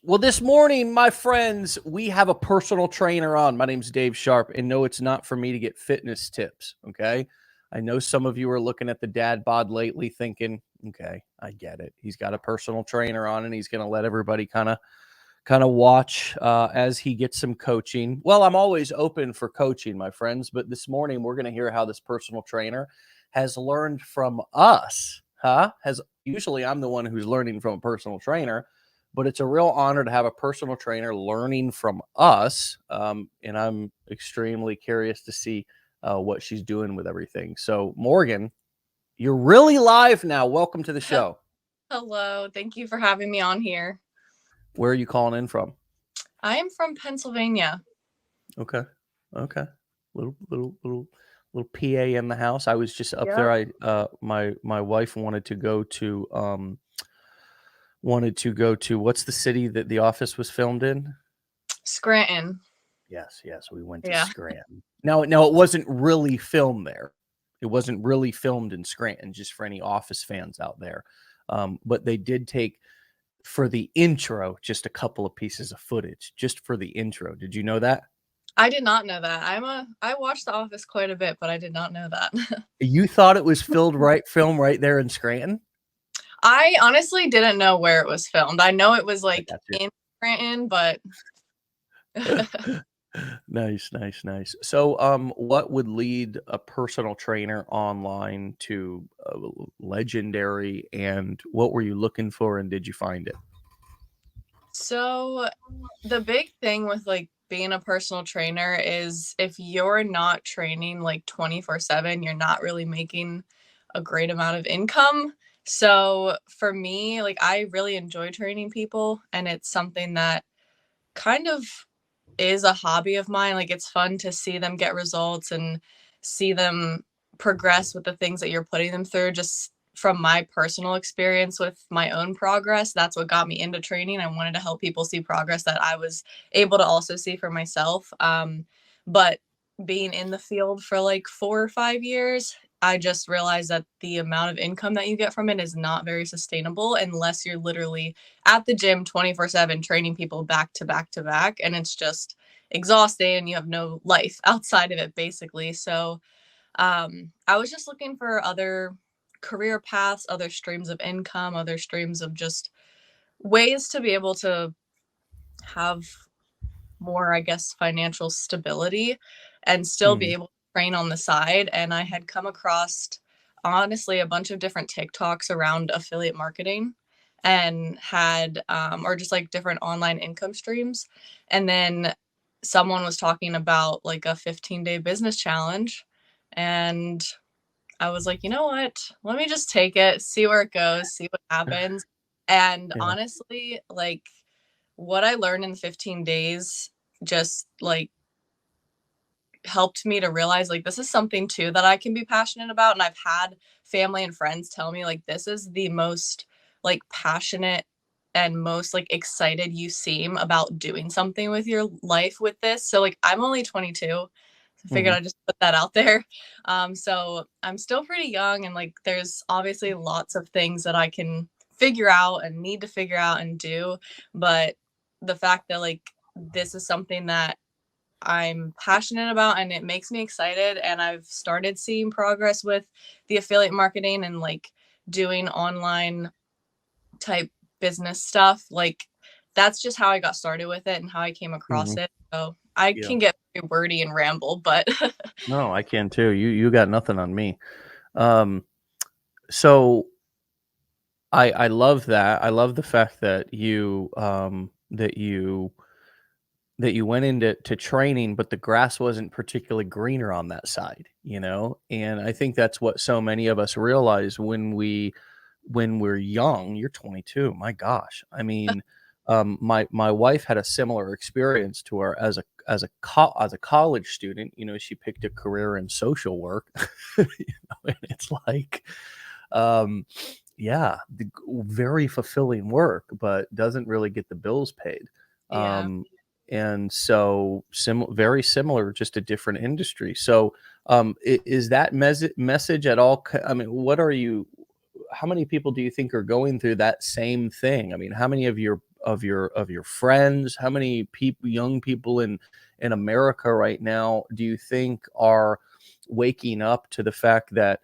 Well, this morning, my friends, we have a personal trainer on. My name's Dave Sharpe, and no, it's not for me to get fitness tips, okay? I know some of you are looking at the dad bod lately thinking, okay, I get it. He's got a personal trainer on, and he's going to let everybody kind of watch as he gets some coaching. Well, I'm always open for coaching, my friends, but this morning we're going to hear how this personal trainer has learned from us, Usually I'm the one who's learning from a personal trainer, but it's a real honor to have a personal trainer learning from us. And I'm extremely curious to see what she's doing with everything. So, Morgan, you're really live now. Welcome to the show. Hello. Thank you for having me on here. Where are you calling in from? I am from Pennsylvania. Okay. Little PA in the house. I was just up there. My wife wanted to go to what's the city that The Office was filmed in? Scranton. Yes, we went to Scranton. Now it wasn't really filmed there. It wasn't really filmed in Scranton, just for any Office fans out there. But they did take, for the intro, just a couple of pieces of footage, just for the intro. Did you know that? I did not know that. I watched The Office quite a bit, but I did not know that. You thought it was filmed right there in Scranton? I honestly didn't know where it was filmed. I know it was like in Scranton, but Nice. So, what would lead a personal trainer online to legendary, and what were you looking for, and did you find it? So the big thing with like being a personal trainer is if you're not training like 24/7, you're not really making a great amount of income. So for me, like I really enjoy training people, and it's something that kind of is a hobby of mine. Like it's fun to see them get results and see them progress with the things that you're putting them through. Just from my personal experience with my own progress, that's what got me into training. I wanted to help people see progress that I was able to also see for myself. But being in the field for like 4 or 5 years, I just realized that the amount of income that you get from it is not very sustainable unless you're literally at the gym 24/7 training people back to back to back, and it's just exhausting and you have no life outside of it basically. So I was just looking for other career paths, other streams of income, other streams of just ways to be able to have more, I guess, financial stability and still be able to train on the side. And I had come across, honestly, a bunch of different TikToks around affiliate marketing and had, or just like different online income streams. And then someone was talking about like a 15-day business challenge. And I was like, you know what? Let me just take it, see where it goes, see what happens. And Yeah. honestly, like what I learned in 15 days just like helped me to realize like this is something too that I can be passionate about. And I've had family and friends tell me like this is the most like passionate and most like excited you seem about doing something with your life with this. So like I'm only 22. I figured I'd just put that out there. So I'm still pretty young, and like there's obviously lots of things that I can figure out and need to figure out and do. But the fact that like this is something that I'm passionate about and it makes me excited, and I've started seeing progress with the affiliate marketing and like doing online type business stuff, like that's just how I got started with it and how I came across it. So I Yeah. can get very wordy and ramble, but No, I can too. You got nothing on me. So I love that. I love the fact that you went into training, but the grass wasn't particularly greener on that side, you know? And I think that's what so many of us realize when we're young. You're 22. My gosh. I mean, my wife had a similar experience to her as a college student. You know, she picked a career in social work. You know, and it's like, um, yeah, very fulfilling work, but doesn't really get the bills paid. yeah. And so very similar, just a different industry. So, is that message at all? I mean, how many people do you think are going through that same thing? I mean, how many of your of your friends? How many people, young people in America right now, do you think are waking up to the fact that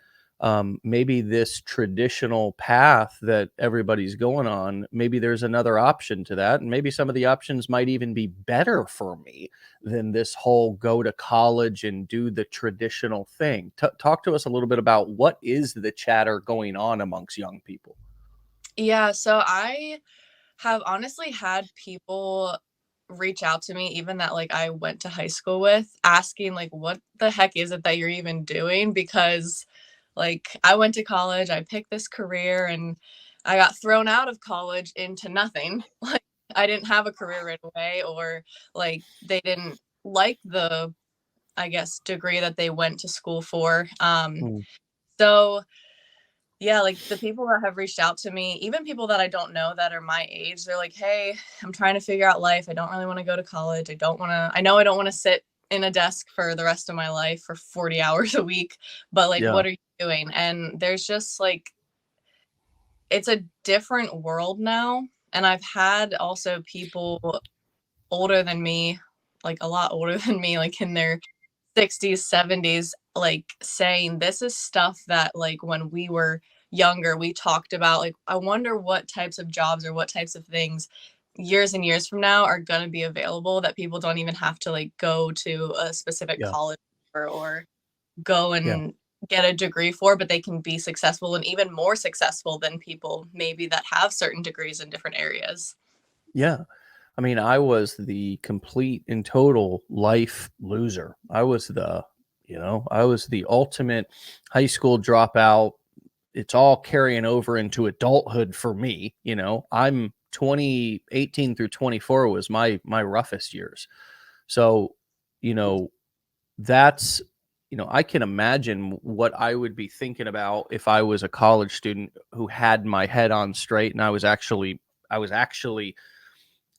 maybe this traditional path that everybody's going on, maybe there's another option to that, and maybe some of the options might even be better for me than this whole go to college and do the traditional thing. Talk to us a little bit about what is the chatter going on amongst young people. Yeah, so I have honestly had people reach out to me, even that like I went to high school with, asking like, what the heck is it that you're even doing? Because like I went to college, I picked this career, and I got thrown out of college into nothing. Like I didn't have a career right away, or like they didn't like the, I guess, degree that they went to school for. Mm, So yeah, like the people that have reached out to me, even people that I don't know that are my age, they're like, "Hey, I'm trying to figure out life. I don't really want to go to college. I know I don't want to sit in a desk for the rest of my life for 40 hours a week, but like, yeah, what are you doing?" And there's just like, it's a different world now. And I've had also people older than me, like a lot older than me, like in their 60s, 70s, like saying this is stuff that like when we were younger, we talked about. Like, I wonder what types of jobs or what types of things years and years from now are going to be available that people don't even have to like go to a specific yeah, college or go yeah, and get a degree for, but they can be successful and even more successful than people maybe that have certain degrees in different areas. yeah. I mean, I was the complete and total life loser. I was the ultimate high school dropout. It's all carrying over into adulthood for me. I'm 2018 through 24 was my roughest years. So, you know, that's, I can imagine what I would be thinking about if I was a college student who had my head on straight and I was actually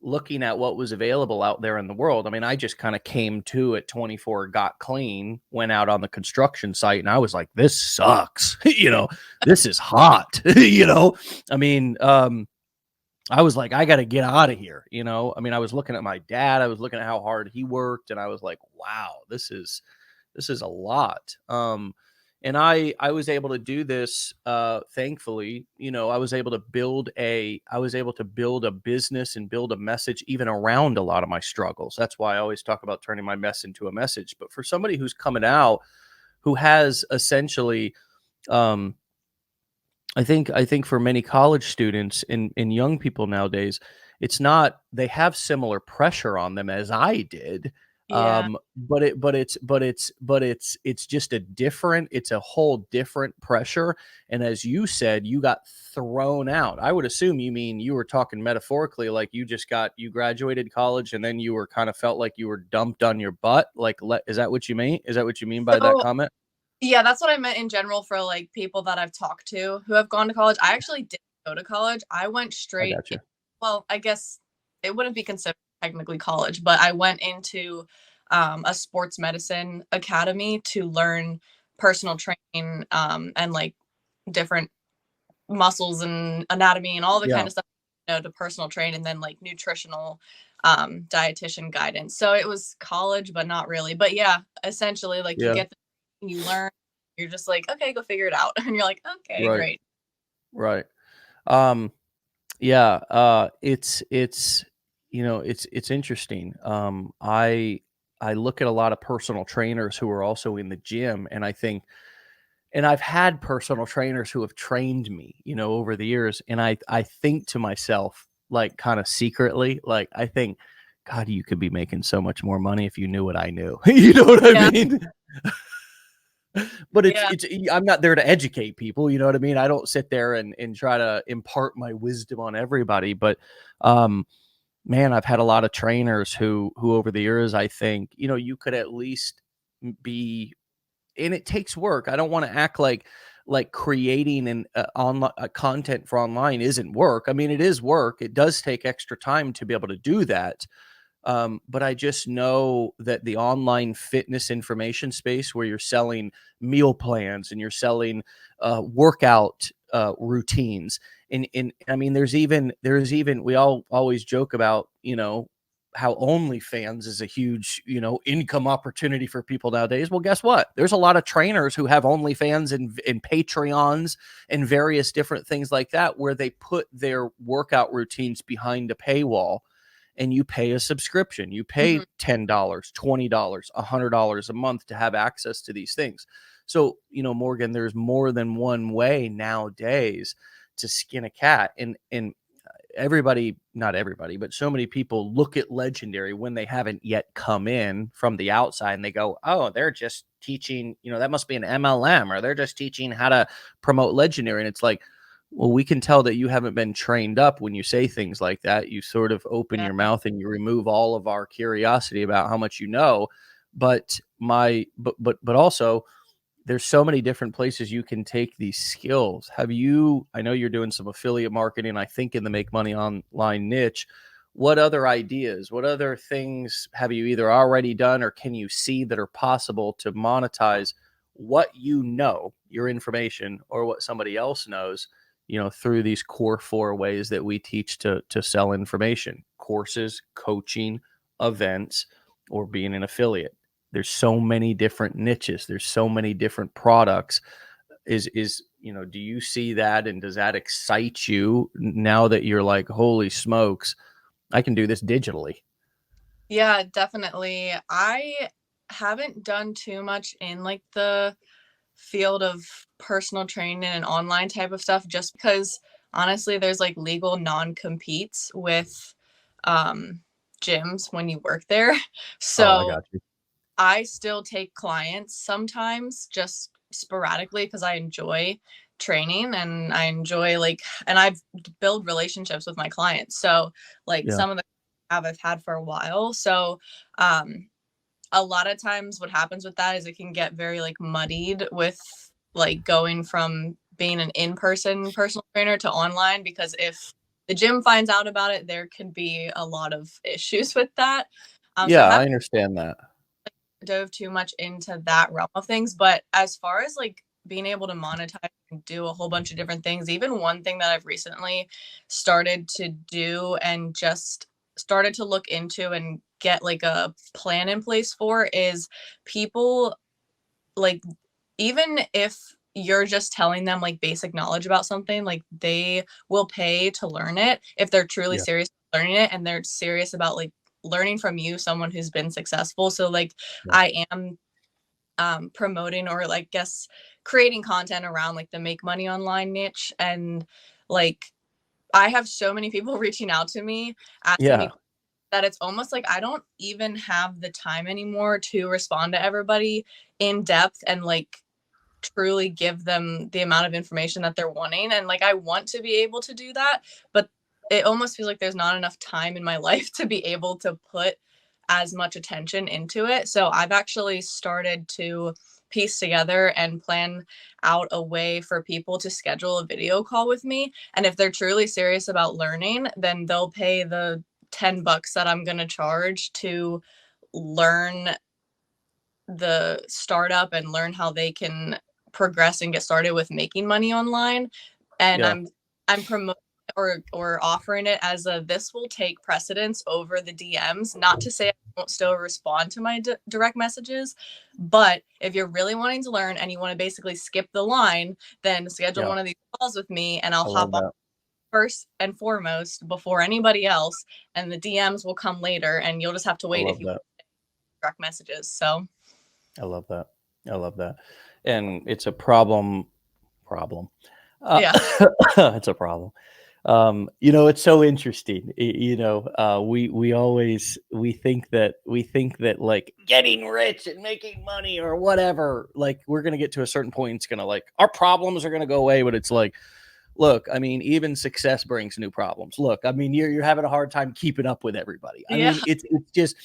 looking at what was available out there in the world. I mean, I just kind of came to at 24, got clean, went out on the construction site, and I was like, this sucks. This is hot. I mean, I was like, I got to get out of here. I mean, I was looking at my dad, I was looking at how hard he worked, and I was like, wow, this is a lot. And I was able to do this, thankfully. I was able to build a business and build a message even around a lot of my struggles. That's why I always talk about turning my mess into a message. But for somebody who's coming out, who has essentially, um I think for many college students and young people nowadays, it's not, they have similar pressure on them as I did. Yeah. But it's just it's a whole different pressure. And as you said, you got thrown out. I would assume you mean you were talking metaphorically, like you graduated college and then you were kind of felt like you were dumped on your butt. Like, is that what you mean? Is that what you mean by that So comment? yeah, that's what I meant in general for like people that I've talked to who have gone to college. I actually didn't go to college. I went I straight got you. well, I guess it wouldn't be considered technically college, but I went into a sports medicine academy to learn personal training and like different muscles and anatomy and all the kind Yeah. of stuff, to personal train, and then like nutritional dietitian guidance. So it was college, but not really. But yeah, essentially like you Yeah. get you learn, you're just like, okay, go figure it out. And you're like, okay, Right. great. Right. Um, yeah, it's interesting. I look at a lot of personal trainers who are also in the gym, and I think, and I've had personal trainers who have trained me, over the years, and I think to myself, like, kind of secretly, like, I think, God, you could be making so much more money if you knew what I knew. You know what I Yeah. mean? But Yeah. I'm not there to educate people, you know what I mean? I don't sit there and try to impart my wisdom on everybody, but um man, I've had a lot of trainers who over the years, I think, you could at least be, and it takes work. I don't want to act like creating an online content for online isn't work. I mean, it is work. It does take extra time to be able to do that. But I just know that the online fitness information space, where you're selling meal plans and you're selling workout routines. And I mean, there's even we all always joke about, how OnlyFans is a huge, income opportunity for people nowadays. Well, guess what? There's a lot of trainers who have OnlyFans and Patreons and various different things like that, where they put their workout routines behind a paywall, and you pay a subscription. You pay $10, $20, $100 a month to have access to these things. So, Morgan, there's more than one way nowadays to skin a cat. And everybody, not everybody, but so many people look at Legendary when they haven't yet come in from the outside, and they go, oh, they're just teaching, that must be an MLM, or they're just teaching how to promote Legendary. And it's like, well, we can tell that you haven't been trained up when you say things like that. You sort of open your mouth and you remove all of our curiosity about how much you know. But also, there's so many different places you can take these skills. I know you're doing some affiliate marketing, I think, in the make money online niche. What other ideas, what other things have you either already done or can you see that are possible to monetize what your information, or what somebody else knows, through these core 4 ways that we teach to sell information: courses, coaching, events, or being an affiliate? There's so many different niches. There's so many different products. Do you see that, and does that excite you now that you're like, holy smokes, I can do this digitally? Yeah, definitely. I haven't done too much in like the field of personal training and online type of stuff, just because honestly there's like legal non-competes with gyms when you work there. Oh, I So got you. I still take clients sometimes, just sporadically, because I enjoy training and I enjoy and I've built relationships with my clients. So like Yeah. some of the I've had for a while. So um a lot of times what happens with that is it can get very like muddied with like going from being an in-person personal trainer to online, because if the gym finds out about it, there could be a lot of issues with that. So I Yeah, I haven't understand that. dove too much into that realm of things, but as far as like being able to monetize and do a whole bunch of different things, even one thing that I've recently started to do and just started to look into and get like a plan in place for is people, like, even if you're just telling them like basic knowledge about something, like they will pay to learn it if they're truly Yeah. serious about learning it and they're serious about like learning from you, someone who's been successful. So like Yeah. I am promoting, or like guess creating content around like the make money online niche, and like I have so many people reaching out to me asking me Yeah. that it's almost like I don't even have the time anymore to respond to everybody in depth and like truly give them the amount of information that they're wanting. And like I want to be able to do that, but it almost feels like there's not enough time in my life to be able to put as much attention into it. So I've actually started to piece together and plan out a way for people to schedule a video call with me. And if they're truly serious about learning, then they'll pay the $10 that I'm going to charge to learn the startup and learn how they can progress and get started with making money online. And Yeah. I'm promoting or offering it as a this will take precedence over the DMs. Not to say I won't still respond to my direct messages, but if you're really wanting to learn and you want to basically skip the line, then schedule Yeah. one of these calls with me and I'll I hop love on that. first and foremost before anybody else, and the DMs will come later and you'll just have to I wait if love you that. direct messages. So I love that. I love that. And it's a problem. yeah. It's a problem. It's so interesting. We think that like getting rich and making money or whatever, like we're gonna get to a certain point. It's gonna like our problems are gonna go away, but it's like, look, I mean, even success brings new problems. Look, I mean, you're having a hard time keeping up with everybody. I Yeah. mean, it's just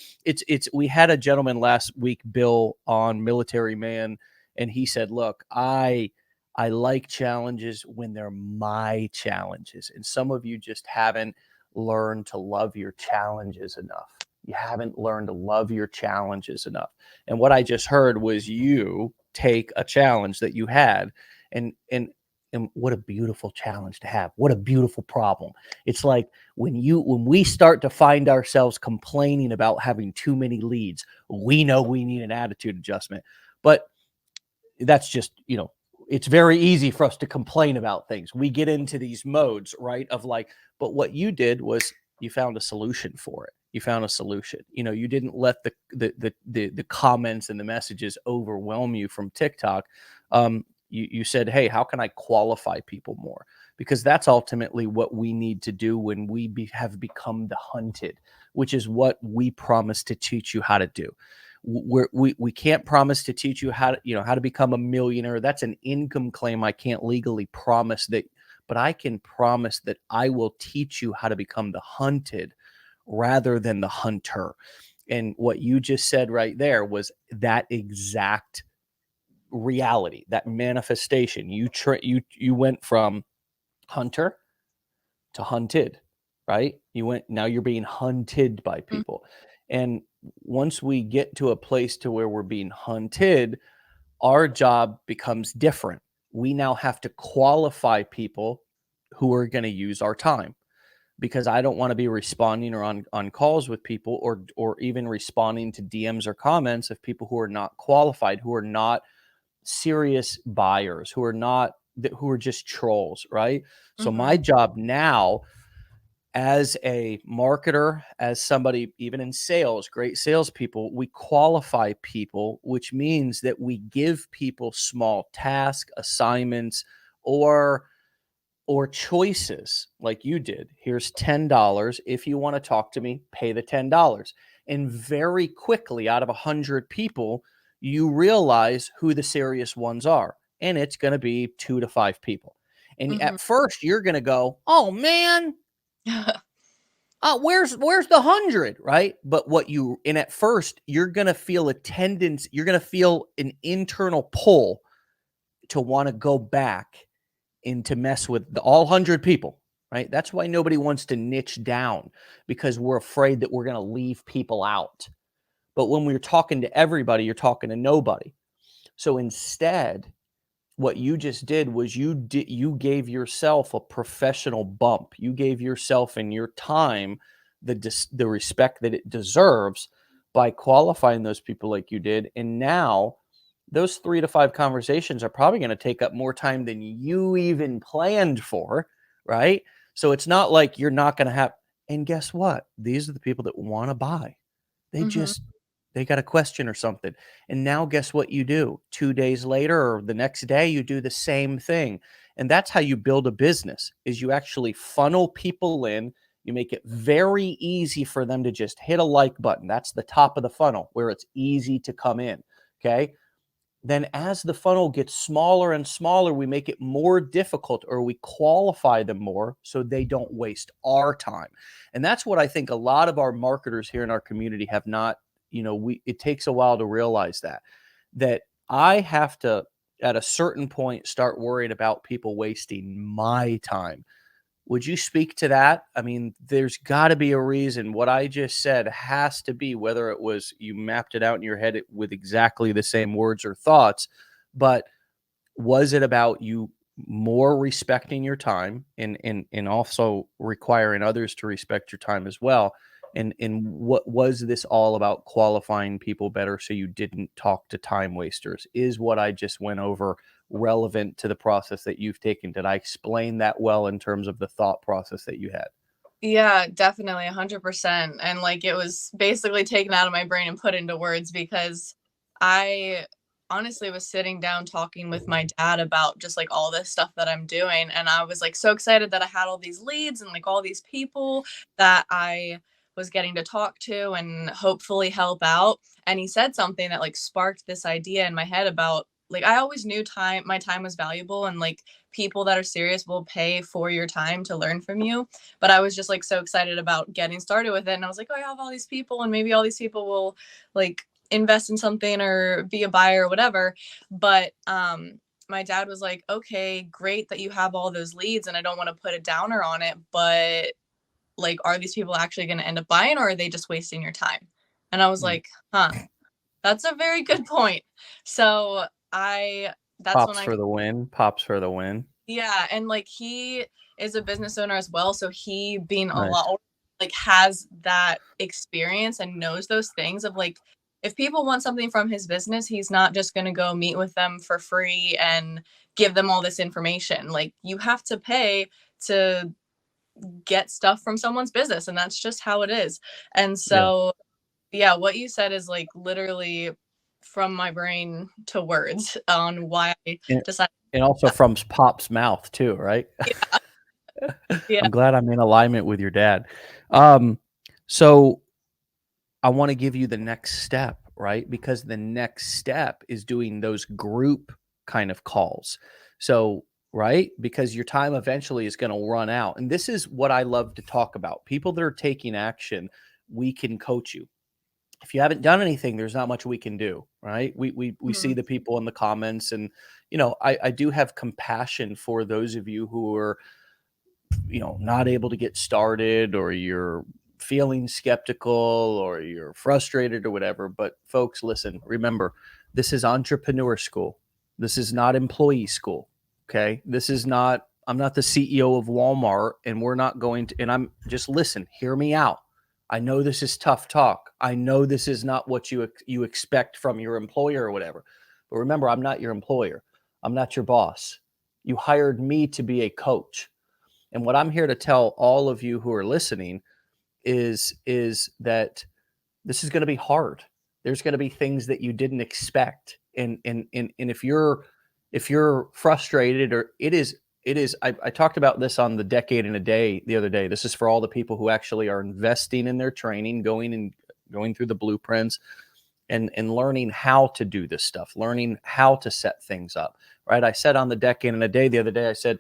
we had a gentleman last week, Bill, on Military Man, and he said, look, I like challenges when they're my challenges. And some of you just haven't learned to love your challenges enough. You haven't learned to love your challenges enough. And what I just heard was you take a challenge that you had and And what a beautiful challenge to have. What a beautiful problem. It's like when we start to find ourselves complaining about having too many leads, we know we need an attitude adjustment. But that's just, it's very easy for us to complain about things. We get into these modes, right? Of like, but what you did was you found a solution for it. You found a solution. You didn't let the comments and the messages overwhelm you from TikTok. You said, hey, how can I qualify people more? Because that's ultimately what we need to do when we have become the hunted, which is what we promise to teach you how to do. We can't promise to teach you how to become a millionaire. That's an income claim. I can't legally promise that, but I can promise that I will teach you how to become the hunted rather than the hunter. And what you just said right there was that exact reality, that manifestation. You went from hunter to hunted, right? Now you're being hunted by people. And once we get to a place to where we're being hunted, our job becomes different. We now have to qualify people who are going to use our time, because I don't want to be responding or on calls with people or even responding to DMs or comments of people who are not qualified, who are not serious buyers, who are just trolls, right? So my job now as a marketer, as somebody even in sales, great salespeople, we qualify people, which means that we give people small task assignments or choices like you did. Here's $10. If you want to talk to me, pay the $10. And very quickly, out of 100 people, you realize who the serious ones are. And it's going to be 2 to 5 people. And at first, you're going to go, oh, man, where's the 100, right? But at first, you're going to feel a tendency, you're going to feel an internal pull to want to go back and to mess with all 100 people, right? That's why nobody wants to niche down, because we're afraid that we're going to leave people out. But when we're talking to everybody, you're talking to nobody. So instead, what you just did was you gave yourself a professional bump. You gave yourself and your time the respect that it deserves by qualifying those people like you did. And now those 3 to 5 conversations are probably going to take up more time than you even planned for, right? So it's not like you're not going to have, and guess what? These are the people that want to buy. They got a question or something. And now guess what you do? 2 days later or the next day, you do the same thing. And that's how you build a business, is you actually funnel people in. You make it very easy for them to just hit a like button. That's the top of the funnel where it's easy to come in. Okay. Then as the funnel gets smaller and smaller, we make it more difficult, or we qualify them more so they don't waste our time. And that's what I think a lot of our marketers here in our community have not, it takes a while to realize that I have to, at a certain point, start worrying about people wasting my time. Would you speak to that? I mean, there's got to be a reason. What I just said has to be, whether it was you mapped it out in your head with exactly the same words or thoughts, but was it about you more respecting your time and also requiring others to respect your time as well? And what was this all about, qualifying people better so you didn't talk to time wasters? Is what I just went over relevant to the process that you've taken? Did I explain that well in terms of the thought process that you had? Yeah, definitely 100%. And like it was basically taken out of my brain and put into words, because I honestly was sitting down talking with my dad about just like all this stuff that I'm doing. And I was like so excited that I had all these leads and like all these people that I was getting to talk to and hopefully help out. And he said something that like sparked this idea in my head about, like, I always knew my time was valuable, and like people that are serious will pay for your time to learn from you. But I was just like so excited about getting started with it. And I was like, oh, I have all these people, and maybe all these people will like invest in something or be a buyer or whatever. But my dad was like, okay, great that you have all those leads, and I don't want to put a downer on it, but like, are these people actually going to end up buying, or are they just wasting your time? And I was like, that's a very good point. So that's when Pops for the win. Pops for the win. Yeah, and like he is a business owner as well, so he being a lot Nice. older, like has that experience and knows those things of like if people want something from his business, he's not just going to go meet with them for free and give them all this information. Like you have to pay to get stuff from someone's business and that's just how it is. And Yeah. so yeah, what you said is like literally from my brain to words on why I And, decided. and also from Pop's mouth too, right? Yeah, yeah. I'm glad I'm in alignment with your dad. So I want to give you the next step, right? Because the next step is doing those group kind of calls. So, right? Because your time eventually is going to run out. And this is what I love to talk about. People that are taking action, we can coach you. If you haven't done anything, there's not much we can do, right? We see Mhm. the people in the comments, and I do have compassion for those of you who are not able to get started, or you're feeling skeptical, or you're frustrated, or whatever. But folks, listen, remember, this is entrepreneur school. This is not employee school. Okay, this is not, I'm not the CEO of Walmart, and we're not going to, and I'm just, listen, hear me out. I know this is tough talk. I know this is not what you expect from your employer or whatever. But remember, I'm not your employer. I'm not your boss. You hired me to be a coach. And what I'm here to tell all of you who are listening is that this is going to be hard. There's going to be things that you didn't expect. And if you're frustrated, or it is I talked about this on the Decade in a Day the other day. This is for all the people who actually are investing in their training, going through the blueprints, and learning how to do this stuff, learning how to set things up. Right. I said on the Decade in a Day the other day, I said,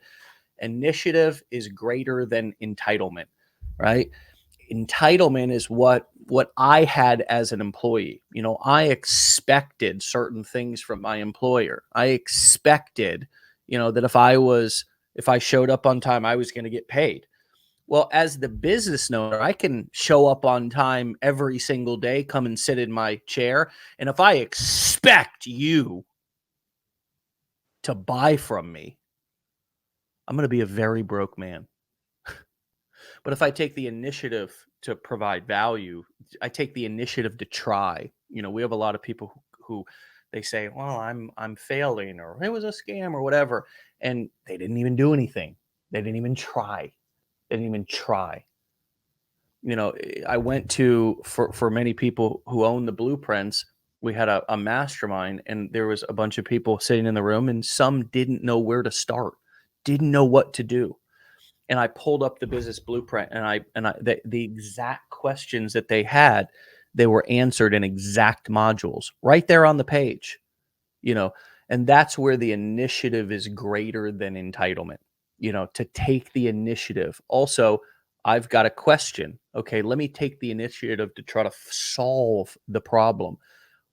initiative is greater than entitlement, right? Entitlement is what I had as an employee. I expected certain things from my employer. I expected, that if I showed up on time, I was going to get paid. Well, as the business owner, I can show up on time every single day, come and sit in my chair. And if I expect you to buy from me, I'm going to be a very broke man. But if I take the initiative to provide value, I take the initiative to try. We have a lot of people who they say, "Well, I'm failing," or "It was a scam," or whatever, and they didn't even do anything. They didn't even try. They didn't even try. I went to, for many people who own the blueprints, we had a mastermind, and there was a bunch of people sitting in the room, and some didn't know where to start, didn't know what to do. And I pulled up the business blueprint, and the exact questions that they had, they were answered in exact modules right there on the page, you know, and that's where the initiative is greater than entitlement, to take the initiative. Also, I've got a question. Okay, let me take the initiative to try to solve the problem.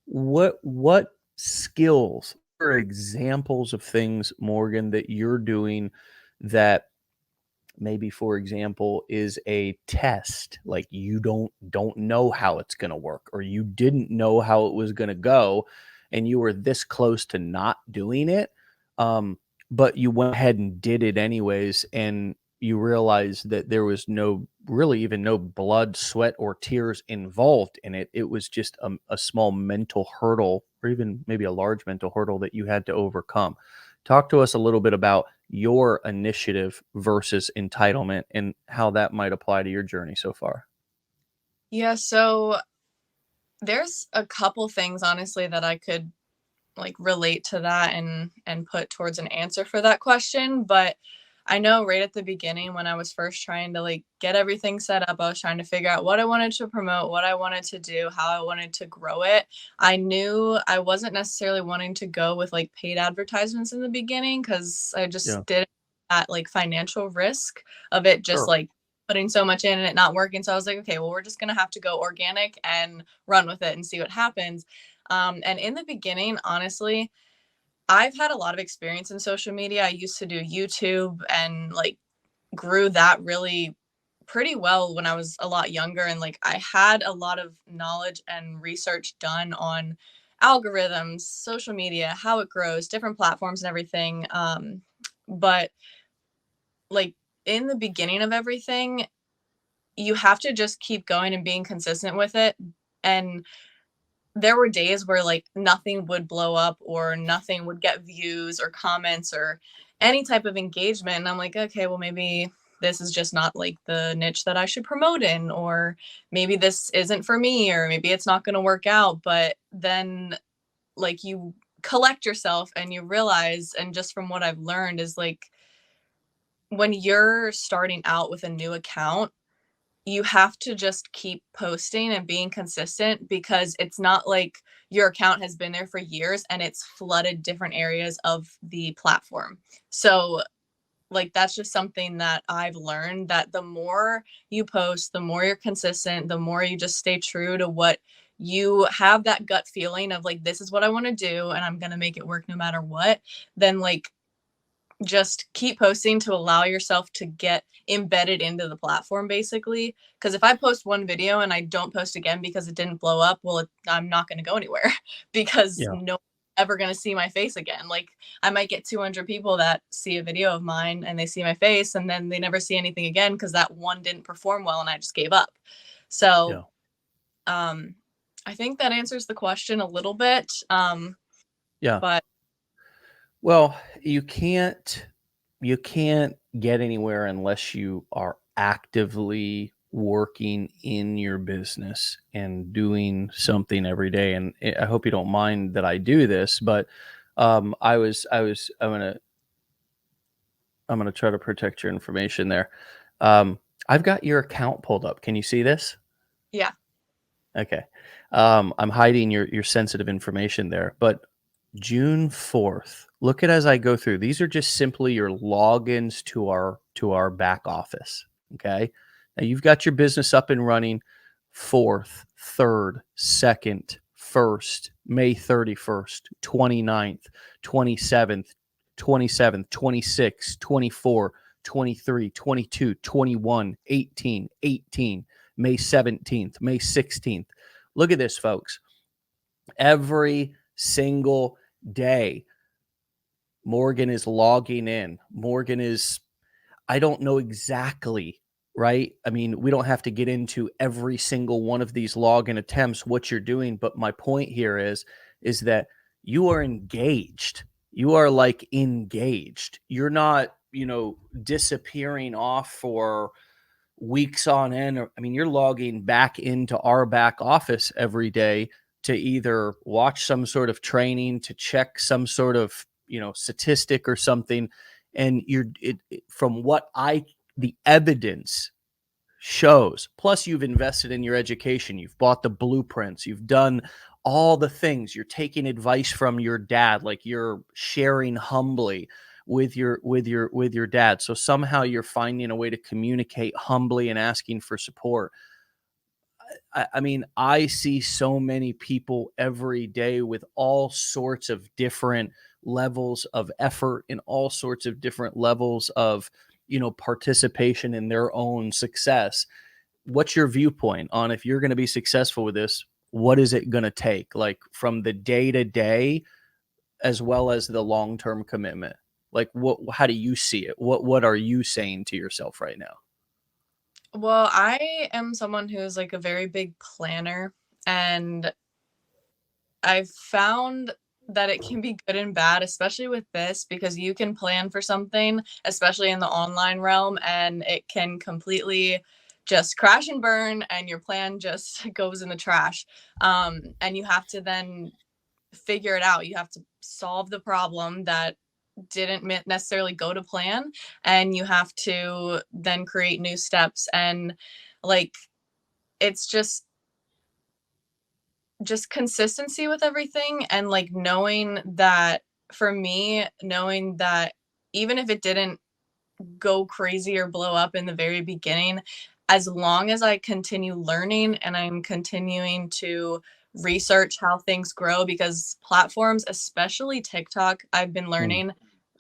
What skills or examples of things, Morgan, that you're doing that maybe, for example, is a test, like you don't know how it's going to work, or you didn't know how it was going to go, and you were this close to not doing it, but you went ahead and did it anyways, and you realized that there was no, really even no blood, sweat, or tears involved in it. It was just a small mental hurdle, or even maybe a large mental hurdle that you had to overcome. Talk to us a little bit about your initiative versus entitlement, and how that might apply to your journey so far. Yeah, so there's a couple things honestly that I could like relate to that and put towards an answer for that question, but I know right at the beginning when I was first trying to like get everything set up, I was trying to figure out what I wanted to promote, what I wanted to do, how I wanted to grow it. I knew I wasn't necessarily wanting to go with like paid advertisements in the beginning cuz I Yeah, just didn't that like financial risk of it just sure. like putting so much in and it not working. So I was like, okay, well, we're just going to have to go organic and run with it and see what happens. And in the beginning, honestly, I've had a lot of experience in social media. I used to do YouTube and like grew that really pretty well when I was a lot younger. And like I had a lot of knowledge and research done on algorithms, social media, how it grows, different platforms and everything. But like in the beginning of everything, you have to just keep going and being consistent with it. And there were days where like nothing would blow up or nothing would get views or comments or any type of engagement. And I'm like, okay, well, maybe this is just not like the niche that I should promote in, or maybe this isn't for me, or maybe it's not going to work out. But then like you collect yourself and you realize, and just from what I've learned is like when you're starting out with a new account, you have to just keep posting and being consistent, because it's not like your account has been there for years and it's flooded different areas of the platform. So like that's just something that I've learned, that the more you post, the more you're consistent, the more you just stay true to what you have, that gut feeling of like, this is what I want to do and I'm going to make it work no matter what, then like just keep posting to allow yourself to get embedded into the platform, basically. Because if I post one video and I don't post again because it didn't blow up, well, I'm not going to go anywhere because Yeah. no one's ever going to see my face again. Like I might get 200 people that see a video of mine and they see my face and then they never see anything again because that one didn't perform well and I just gave up. So Yeah. um, I think that answers the question a little bit. Yeah. But Well, you can't get anywhere unless you are actively working in your business and doing something every day. And I hope you don't mind that I do this, but I'm gonna try to protect your information there. I've got your account pulled up. Can you see this? yeah, Okay. I'm hiding your sensitive information there, but June 4th. Look at as I go through. These are just simply your logins to our back office. Okay. Now you've got your business up and running 4th, 3rd, 2nd, 1st, May 31st, 29th, 27th, 27th, 26th, 24, 23, 22, 21, 18, 18, May 17th, May 16th. Look at this, folks. Every single day, Morgan is logging in. Morgan is, I don't know exactly, right? I mean, we don't have to get into every single one of these login attempts, what you're doing. But my point here is that you are engaged. You are like engaged. You're not, disappearing off for weeks on end. I mean, you're logging back into our back office every day to either watch some sort of training, to check some sort of, statistic or something. And from what the evidence shows, plus you've invested in your education, you've bought the blueprints, you've done all the things, you're taking advice from your dad, like you're sharing humbly with your dad. So somehow you're finding a way to communicate humbly and asking for support. I mean, I see so many people every day with all sorts of different levels of effort and all sorts of different levels of, participation in their own success. What's your viewpoint on, if you're going to be successful with this, what is it going to take, like from the day to day as well as the long term commitment? Like, how do you see it? What are you saying to yourself right now? well, I am someone who's like a very big planner, and I've found that it can be good and bad, especially with this, because you can plan for something, especially in the online realm, and it can completely just crash and burn, and your plan just goes in the trash. And you have to then figure it out. You have to solve the problem that didn't necessarily go to plan, and you have to then create new steps. And like, it's just consistency with everything, and like knowing that, for me, knowing that even if it didn't go crazy or blow up in the very beginning, as long as I continue learning and I'm continuing to research how things grow, because platforms, especially TikTok, I've been Mm. learning,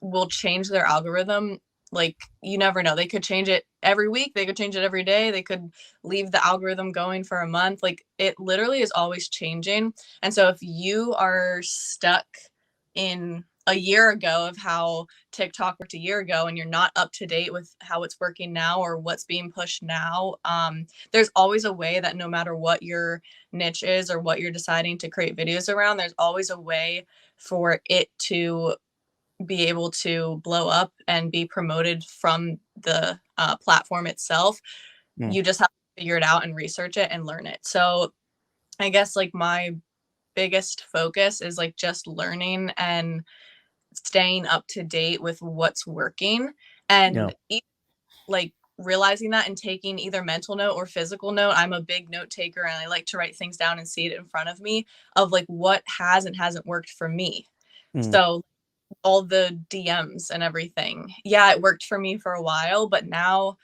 will change their algorithm. Like, you never know. They could change it every week, they could change it every day, they could leave the algorithm going for a month. Like, it literally is always changing. And so if you are stuck in a year ago of how TikTok worked a year ago, and you're not up to date with how it's working now or what's being pushed now, there's always a way that no matter what your niche is or what you're deciding to create videos around, there's always a way for it to be able to blow up and be promoted from the platform itself. Mm. You just have to figure it out and research it and learn it. So I guess like my biggest focus is like just learning and staying up to date with what's working, Yeah. and like realizing that and taking either mental note or physical note. I'm a big note taker and I like to write things down and see it in front of me of like what has and hasn't worked for me. Mm. So all the DMs and everything. Yeah, it worked for me for a while, but now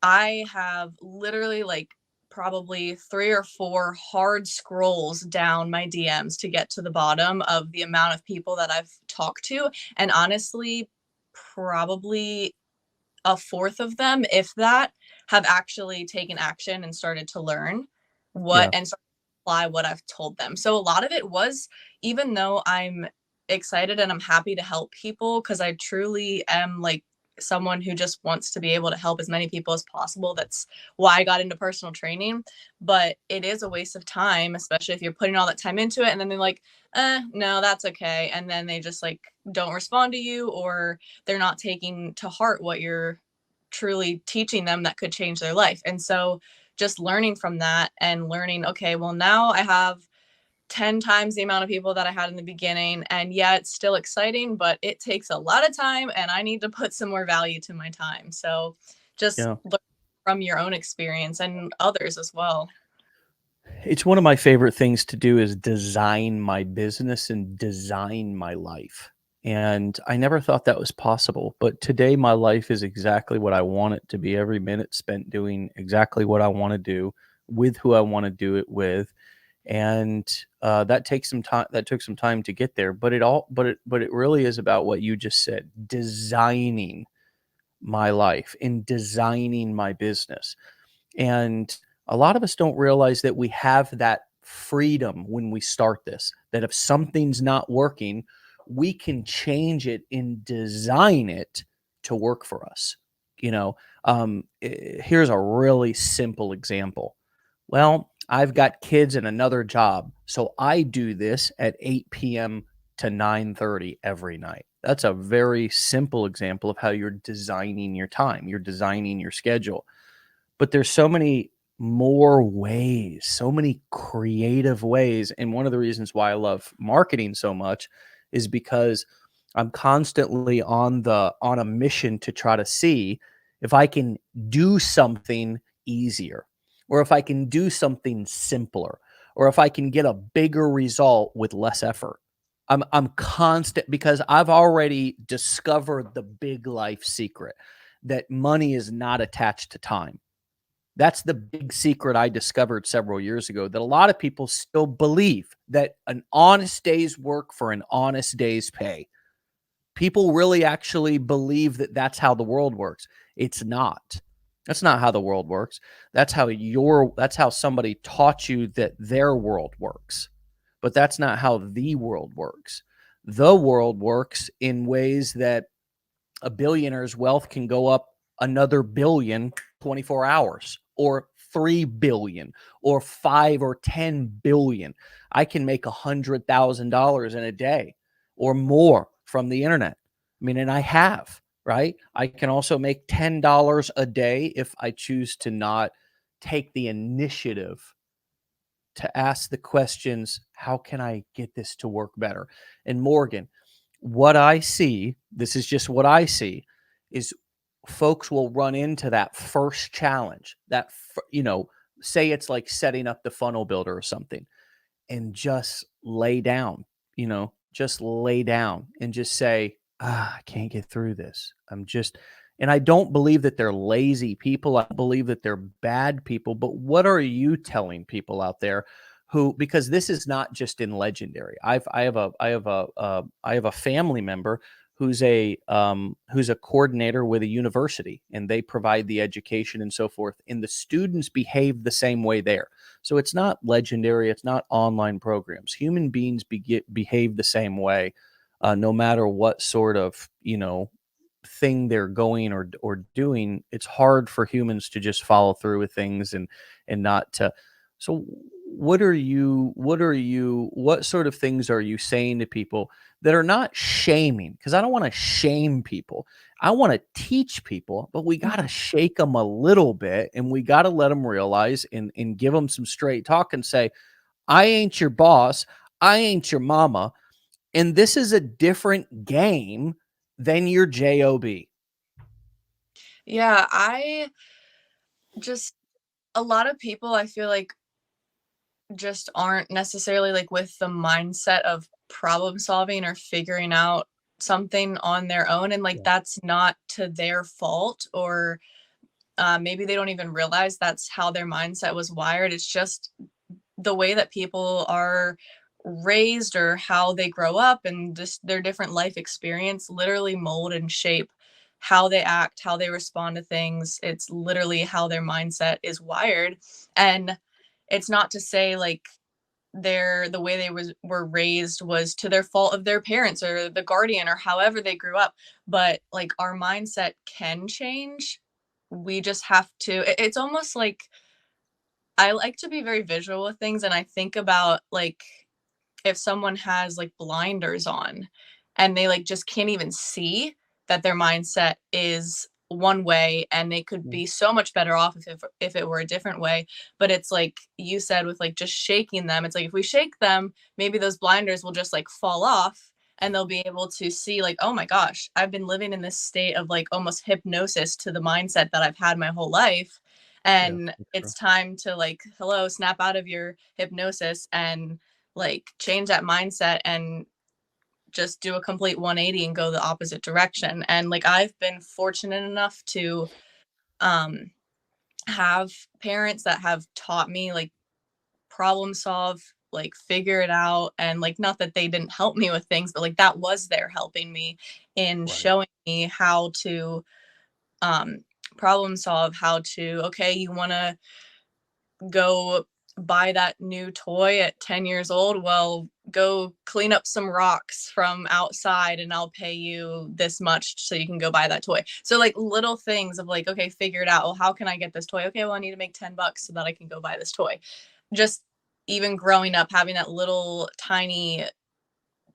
I have literally like probably 3 or 4 hard scrolls down my DMs to get to the bottom of the amount of people that I've talked to. And honestly, probably a fourth of them, if that, have actually taken action and started to learn what Yeah. and start to apply what I've told them. So a lot of it was, even though I'm excited and I'm happy to help people, because I truly am like someone who just wants to be able to help as many people as possible. That's why I got into personal training. But it is a waste of time, especially if you're putting all that time into it and then they're like, no, that's okay. And then they just like don't respond to you, or they're not taking to heart what you're truly teaching them that could change their life. And so just learning from that and learning, okay, well, now I have 10 times the amount of people that I had in the beginning. And yeah, it's still exciting, but it takes a lot of time and I need to put some more value to my time. So just Yeah. learn from your own experience and others as well. It's one of my favorite things to do is design my business and design my life. And I never thought that was possible, but today my life is exactly what I want it to be. Every minute spent doing exactly what I want to do with who I want to do it with. And that takes some time. That took some time to get there, but it really is about what you just said: designing my life and designing my business. And a lot of us don't realize that we have that freedom when we start this, that if something's not working, we can change it and design it to work for us. Here's a really simple example. Well, I've got kids and another job, so I do this at 8 p.m. to 9:30 every night. That's a very simple example of how you're designing your time. You're designing your schedule. But there's so many more ways, so many creative ways, and one of the reasons why I love marketing so much is because I'm constantly on a mission to try to see if I can do something easier, or if I can do something simpler, or if I can get a bigger result with less effort. I'm constant because I've already discovered the big life secret that money is not attached to time. That's the big secret I discovered several years ago, that a lot of people still believe that an honest day's work for an honest day's pay. People really actually believe that that's how the world works. It's not. That's not how the world works. That's how somebody taught you that their world works. But that's not how the world works. The world works in ways that a billionaire's wealth can go up another billion 24 hours, or 3 billion, or 5 or 10 billion. I can make $100,000 in a day or more from the internet. I mean, and I have, right? I can also make $10 a day if I choose to not take the initiative to ask the questions, how can I get this to work better? And Morgan, what I see, this is just what I see, is folks will run into that first challenge, say it's like setting up the funnel builder or something, and just lay down, just lay down and just say, I can't get through this. And I don't believe that they're lazy people. I believe that they're bad people. But what are you telling people out there because this is not just in legendary. I have a family member who's a coordinator with a university, and they provide the education and so forth. And the students behave the same way there. So it's not legendary. It's not online programs. Human beings behave the same way. no matter what sort of, thing they're going or doing. It's hard for humans to just follow through with things and not to. So what sort of things are you saying to people that are not shaming? Because I don't want to shame people. I want to teach people, but we got to shake them a little bit, and we got to let them realize and give them some straight talk and say, I ain't your boss. I ain't your mama. And this is a different game than your job. Yeah, I just a lot of people I feel like just aren't necessarily like with the mindset of problem solving or figuring out something on their own, and like Yeah. that's not to their fault, or maybe they don't even realize that's how their mindset was wired. It's just the way that people are raised or how they grow up, and just their different life experience literally mold and shape how they act, how they respond to things. It's literally how their mindset is wired. And it's not to say like the way they were raised was to their fault of their parents or the guardian or however they grew up, but like our mindset can change. We just have to it's almost like I like to be very visual with things, and I think about like if someone has like blinders on and they like just can't even see that their mindset is one way, and they could Mm. be so much better off if it were a different way. But it's like you said with like just shaking them, it's like if we shake them, maybe those blinders will just like fall off, and they'll be able to see like, oh my gosh, I've been living in this state of like almost hypnosis to the mindset that I've had my whole life, Yeah, and that's true. it's time to like, hello, snap out of your hypnosis and like change that mindset and just do a complete 180 and go the opposite direction. And like I've been fortunate enough to um have parents that have taught me like problem solve, like figure it out, and like not that they didn't help me with things, but like that was their helping me in Right. showing me how to um problem solve, how to, okay, you want to go buy that new toy at 10 years old, well, go clean up some rocks from outside and I'll pay you this much so you can go buy that toy. So like little things of like, okay, figure it out. Well, how can I get this toy? Okay, well, I need to make $10 so that I can go buy this toy. Just even growing up, having that little tiny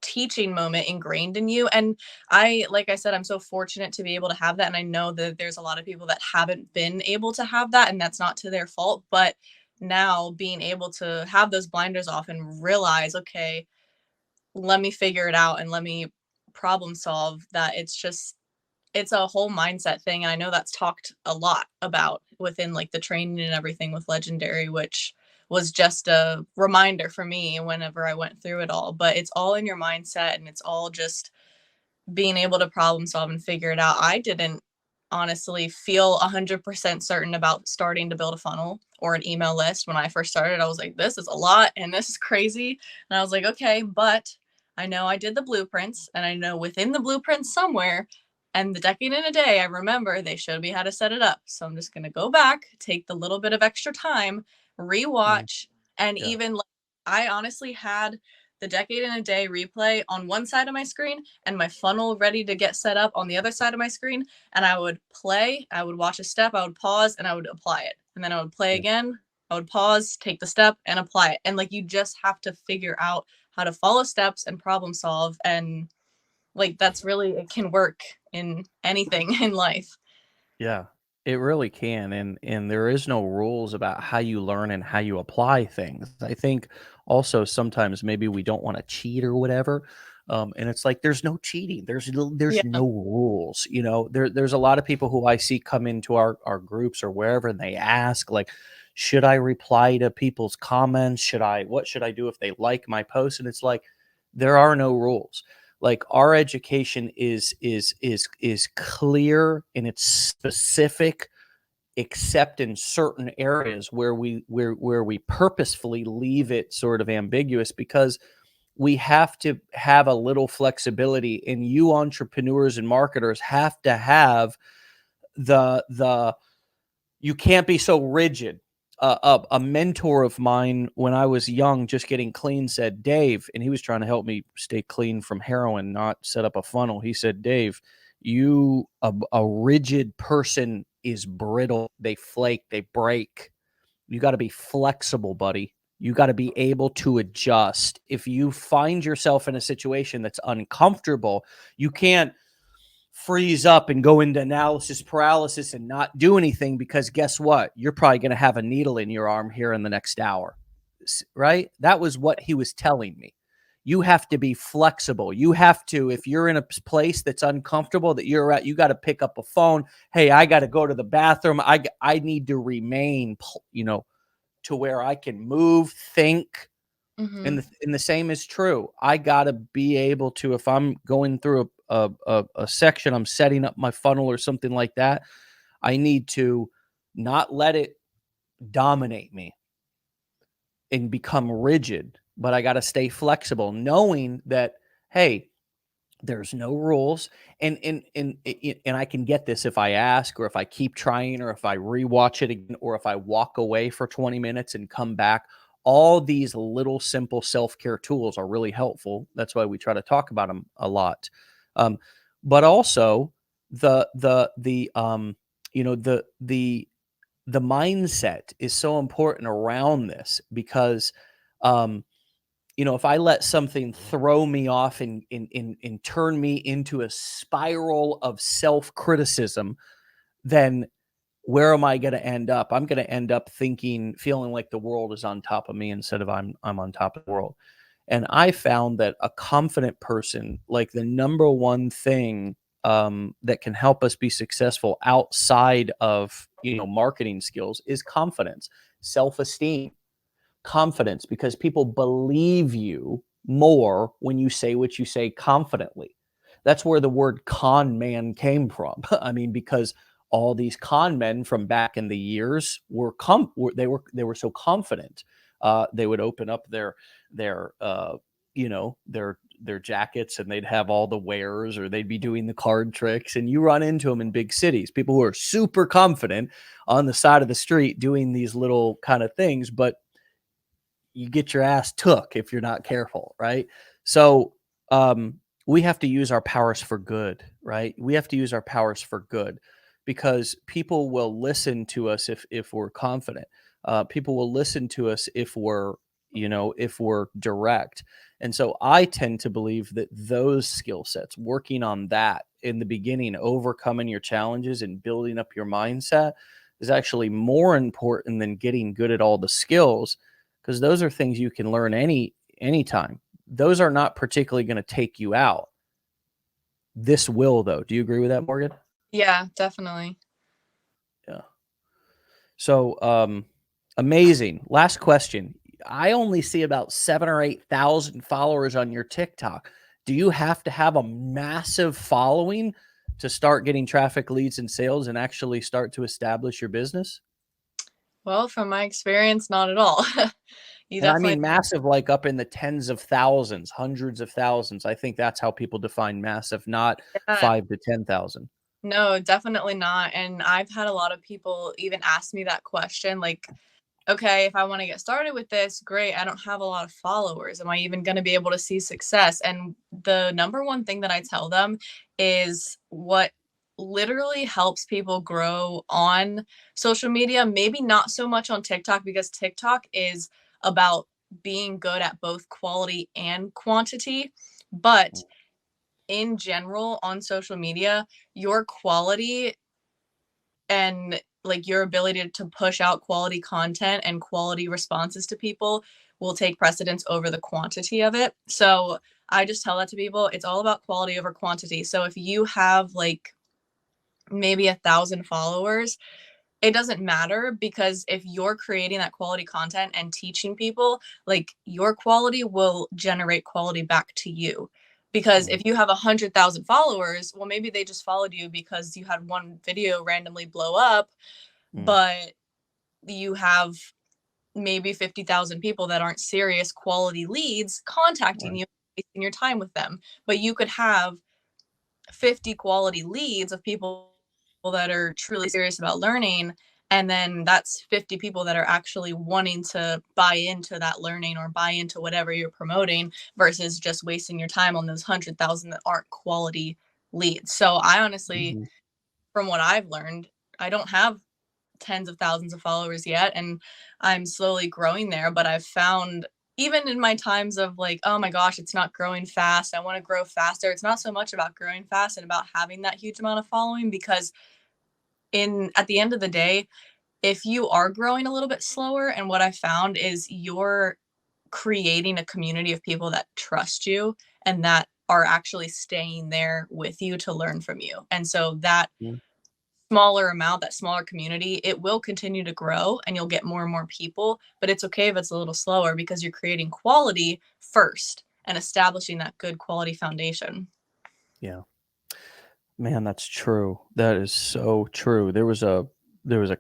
teaching moment ingrained in you. And I, like I said, I'm so fortunate to be able to have that. And I know that there's a lot of people that haven't been able to have that, and that's not to their fault. But now being able to have those blinders off and realize, okay, let me figure it out and let me problem solve, that it's just it's a whole mindset thing. And I know that's talked a lot about within like the training and everything with Legendary, which was just a reminder for me whenever I went through it all. But it's all in your mindset, and it's all just being able to problem solve and figure it out. I didn't honestly feel 100% certain about starting to build a funnel or an email list when I first started. I was like, this is a lot and this is crazy. And I was like, okay, but I know I did the blueprints, and I know within the blueprints somewhere and the decade in a day, I remember they showed me how to set it up. So I'm just going to go back, take the little bit of extra time, Mm. rewatch, and Yeah. even like, I honestly had the decade in a day replay on one side of my screen and my funnel ready to get set up on the other side of my screen. And I would play, I would watch a step, I would pause, and I would apply it. And then I would play Yeah. again, I would pause, take the step, and apply it. And like you just have to figure out how to follow steps and problem solve. And like that's really, it can work in anything in life. Yeah, it really can, and there is no rules about how you learn and how you apply things. I think also sometimes maybe we don't want to cheat or whatever, and it's like there's no cheating. There's Yeah. no rules. There's a lot of people who I see come into our groups or wherever, and they ask like, should I reply to people's comments? What should I do if they like my post? And it's like there are no rules. Like our education is clear and it's specific, except in certain areas where we purposefully leave it sort of ambiguous, because we have to have a little flexibility, and you entrepreneurs and marketers have to have the you can't be so rigid. a mentor of mine when I was young, just getting clean, said, Dave, and he was trying to help me stay clean from heroin, not set up a funnel. He said, Dave, a rigid person is brittle. They flake, they break. You got to be flexible, buddy. You got to be able to adjust. If you find yourself in a situation that's uncomfortable, you can't freeze up and go into analysis paralysis and not do anything, because guess what? You're probably going to have a needle in your arm here in the next hour, right? That was what he was telling me. You have to be flexible. You have to, if you're in a place that's uncomfortable that you're at, you got to pick up a phone. Hey, I got to go to the bathroom. I need to remain, to where I can move, think, Mm-hmm. and the same is true. I got to be able to, if I'm going through a section, I'm setting up my funnel or something like that, I need to not let it dominate me and become rigid, but I got to stay flexible, knowing that, hey, there's no rules, and I can get this if I ask, or if I keep trying, or if I rewatch it again, or if I walk away for 20 minutes and come back. All these little simple self-care tools are really helpful. That's why we try to talk about them a lot. Um, but also the the mindset is so important around this, because um, if I let something throw me off and turn me into a spiral of self-criticism, then where am I going to end up? I'm going to end up feeling like the world is on top of me instead of I'm on top of the world. And I found that a confident person, like the number one thing that can help us be successful outside of marketing skills, is confidence, self-esteem, confidence, because people believe you more when you say what you say confidently. That's where the word con man came from. I mean, because all these con men from back in the years were so confident. They would open up their their jackets, and they'd have all the wares, or they'd be doing the card tricks, and you run into them in big cities, people who are super confident on the side of the street doing these little kind of things, but you get your ass took if you're not careful, right? So we have to use our powers for good, right? We have to use our powers for good, because people will listen to us if we're confident. People will listen to us if we're direct. And so I tend to believe that those skill sets, working on that in the beginning, overcoming your challenges and building up your mindset, is actually more important than getting good at all the skills, because those are things you can learn anytime. Those are not particularly going to take you out. This will, though. Do you agree with that, Morgan? Yeah, definitely. Yeah. So amazing. Last question. I only see about 7 or 8 thousand followers on your TikTok. Do you have to have a massive following to start getting traffic, leads, and sales, and actually start to establish your business? Well, from my experience, not at all. You And I definitely, mean massive, like up in the tens of thousands, hundreds of thousands. I think that's how people define massive, not yeah, 5 to 10,000. no, definitely not. And I've had a lot of people even ask me that question, like, okay, if I want to get started with this, great. I don't have a lot of followers. Am I even going to be able to see success? And the number one thing that I tell them is what literally helps people grow on social media, maybe not so much on TikTok, because TikTok is about being good at both quality and quantity. But in general, on social media, your quality and like your ability to push out quality content and quality responses to people will take precedence over the quantity of it. So I just tell that to people. It's all about quality over quantity. So if you have like maybe 1,000 followers, it doesn't matter, because if you're creating that quality content and teaching people, like your quality will generate quality back to you. Because Mm, if you have 100,000 followers, well, maybe they just followed you because you had one video randomly blow up, mm, but you have maybe 50,000 people that aren't serious quality leads contacting right. you, wasting your time with them. But you could have 50 quality leads of people that are truly serious about learning, And then that's 50 people that are actually wanting to buy into that learning or buy into whatever you're promoting versus just wasting your time on those 100,000 that aren't quality leads. So I honestly, Mhm. from what I've learned, I don't have tens of thousands of followers yet, and I'm slowly growing there. But I've found, even in my times of like, oh my gosh, it's not growing fast, I want to grow faster, it's not so much about growing fast and about having that huge amount of following, because in at the end of the day, if you are growing a little bit slower, and what I found is you're creating a community of people that trust you and that are actually staying there with you to learn from you. And so that Mhm. smaller amount, that smaller community, it will continue to grow and you'll get more and more people, but it's okay if it's a little slower because you're creating quality first and establishing that good quality foundation. Yeah. Man, that's true. That is so true. There was a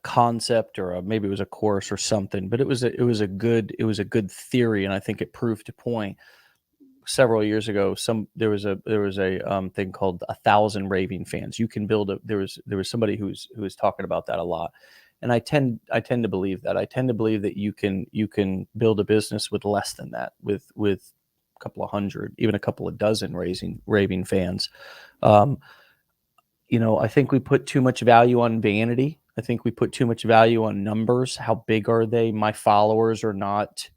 concept or maybe it was a course or something, but it was a good theory, and I think it proved a point several years ago. There was a thing called 1,000 raving fans. You can build a there was somebody who was talking about that a lot, and I tend to believe that. I tend to believe that you can build a business with less than that, with a couple of hundred, even a couple of dozen raising raving fans. Um, I think we put too much value on vanity. I think we put too much value on numbers. How big are they? My followers are not,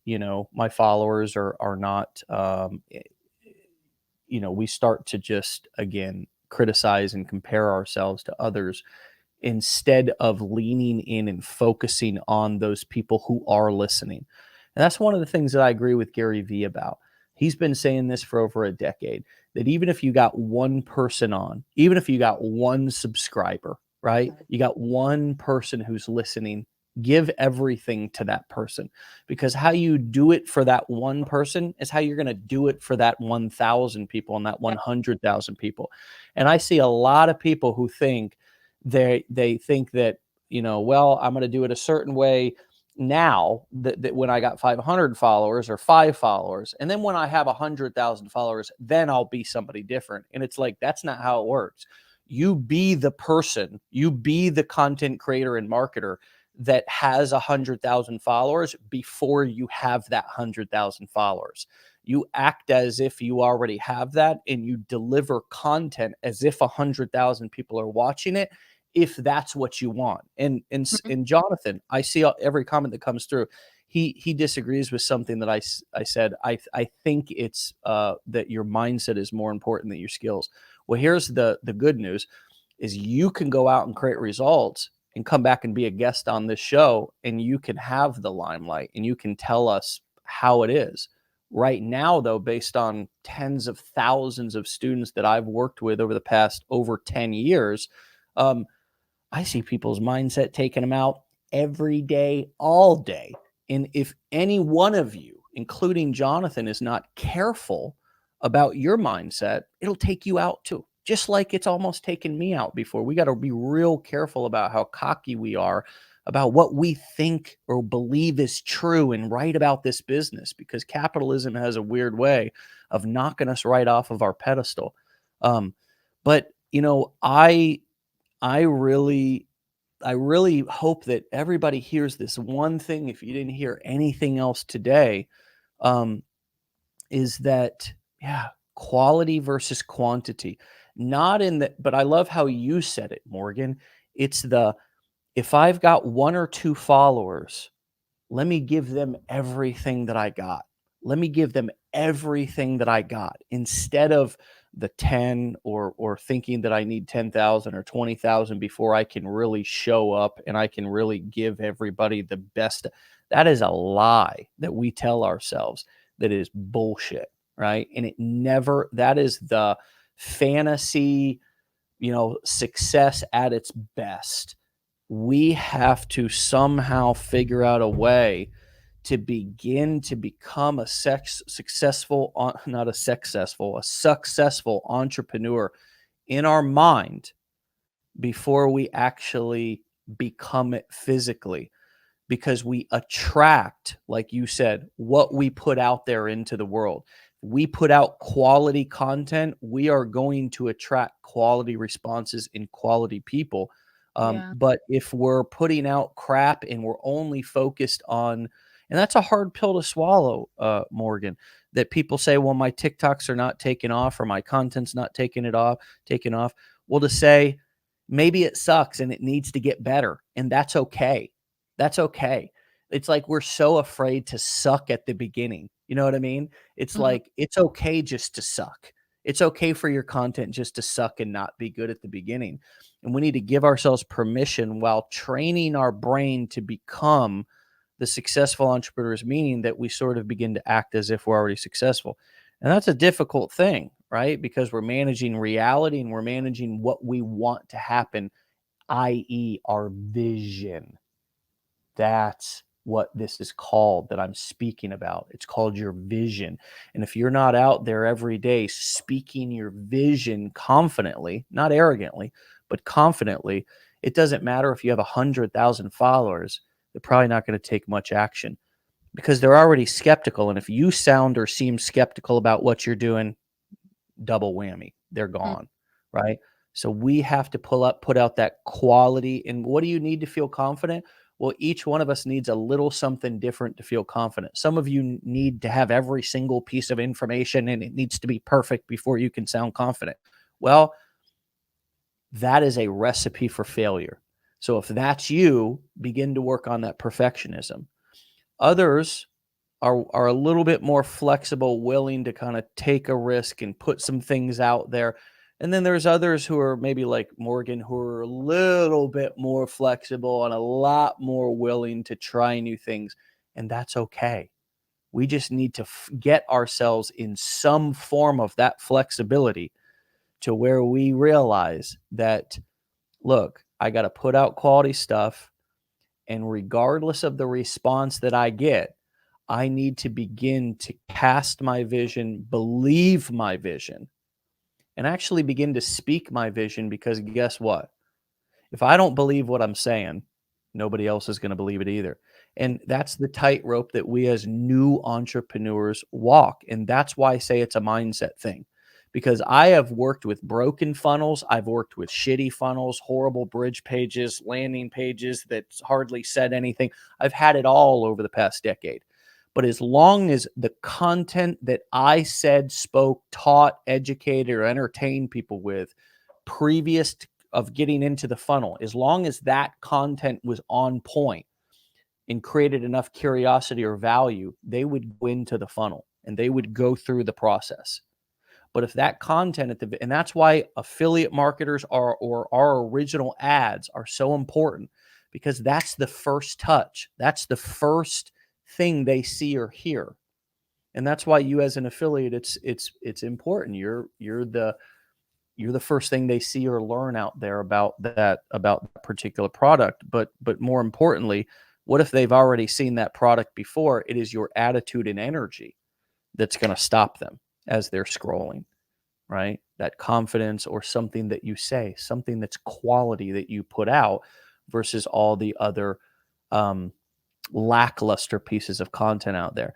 we start to just, again, criticize and compare ourselves to others instead of leaning in and focusing on those people who are listening. And that's one of the things that I agree with Gary Vee about. He's been saying this for over a decade, that even if you got one person on, even if you got one subscriber, right? You got one person who's listening, give everything to that person, because how you do it for that one person is how you're going to do it for that 1,000 people and that Yep. 100,000 people. And I see a lot of people who think they think that, well, I'm going to do it a certain way now, that when I got 500 followers or 5 followers, and then when I have 100,000 followers, then I'll be somebody different. And it's like, that's not how it works. You be the person, you be the content creator and marketer that has 100,000 followers before you have that 100,000 followers. You act as if you already have that, and you deliver content as if 100,000 people are watching it, if that's what you want. And Jonathan, I see every comment that comes through. He disagrees with something that I said. I think it's that your mindset is more important than your skills. Well, here's the good news: is you can go out and create results and come back and be a guest on this show, and you can have the limelight and you can tell us how it is. Right now, though, based on tens of thousands of students that I've worked with over the past over 10 years, um, I see people's mindset taking them out every day, all day. And if any one of you, including Jonathan, is not careful about your mindset, it'll take you out too. Just like it's almost taken me out before. We got to be real careful about how cocky we are about what we think or believe is true and right about this business, because capitalism has a weird way of knocking us right off of our pedestal. But I really I really hope that everybody hears this one thing. If you didn't hear anything else today, um, is that, yeah, quality versus quantity. Not in the, but I love how you said it, Morgan. It's if I've got 1 or 2 followers, let me give them everything that I got. Let me give them everything that I got, instead of the 10, or thinking that I need 10,000 or 20,000 before I can really show up and I can really give everybody the best. That is a lie that we tell ourselves. That is bullshit, right? And that is the fantasy, success at its best. We have to somehow figure out a way to begin to become a successful entrepreneur in our mind before we actually become it physically, because we attract, like you said, what we put out there into the world. We put out quality content, we are going to attract quality responses and quality people. Yeah. But if we're putting out crap and we're only focused on, and that's a hard pill to swallow, Morgan, that people say, well, my TikToks are not taking off or my content's not taking off. Well, to say maybe it sucks and it needs to get better, and that's okay. That's okay. It's like we're so afraid to suck at the beginning. You know what I mean? It's Mhm. like it's okay just to suck. It's okay for your content just to suck and not be good at the beginning. And we need to give ourselves permission while training our brain to become the successful entrepreneurs, meaning that we sort of begin to act as if we're already successful. And that's a difficult thing, right? Because we're managing reality and we're managing what we want to happen, i.e., our vision. That's what this is called that I'm speaking about. It's called your vision. And if you're not out there every day speaking your vision confidently, not arrogantly, but confidently, it doesn't matter if you have 100,000 followers, they're probably not going to take much action because they're already skeptical. And if you sound or seem skeptical about what you're doing, double whammy, they're Mm. gone, right? So we have to put out that quality. And what do you need to feel confident? Well, each one of us needs a little something different to feel confident. Some of you need to have every single piece of information and it needs to be perfect before you can sound confident. Well, that is a recipe for failure. So if that's you, begin to work on that perfectionism. Others are a little bit more flexible, willing to kind of take a risk and put some things out there. And then there's others who are maybe like Morgan, who are a little bit more flexible and a lot more willing to try new things. And that's okay. We just need to get ourselves in some form of that flexibility to where we realize that, look, I got to put out quality stuff. And regardless of the response that I get, I need to begin to cast my vision, believe my vision, and actually begin to speak my vision because guess what? If I don't believe what I'm saying, nobody else is going to believe it either. And that's the tightrope that we as new entrepreneurs walk. And that's why I say it's a mindset thing. Because I have worked with broken funnels, I've worked with shitty funnels, horrible bridge pages, landing pages that hardly said anything. I've had it all over the past decade. But as long as the content that I said, spoke, taught, educated, or entertained people with previous of getting into the funnel, as long as that content was on point and created enough curiosity or value, they would go into the funnel and they would go through the process. But if that content and that's why affiliate marketers are, or our original ads are so important, because that's the first touch. That's the first thing they see or hear. And that's why you as an affiliate, it's important. You're the first thing they see or learn out there about that particular product. But more importantly, what if they've already seen that product before? It is your attitude and energy that's going to stop them as they're scrolling, right? That confidence or something that you say, something that's quality that you put out versus all the other um, lackluster pieces of content out there.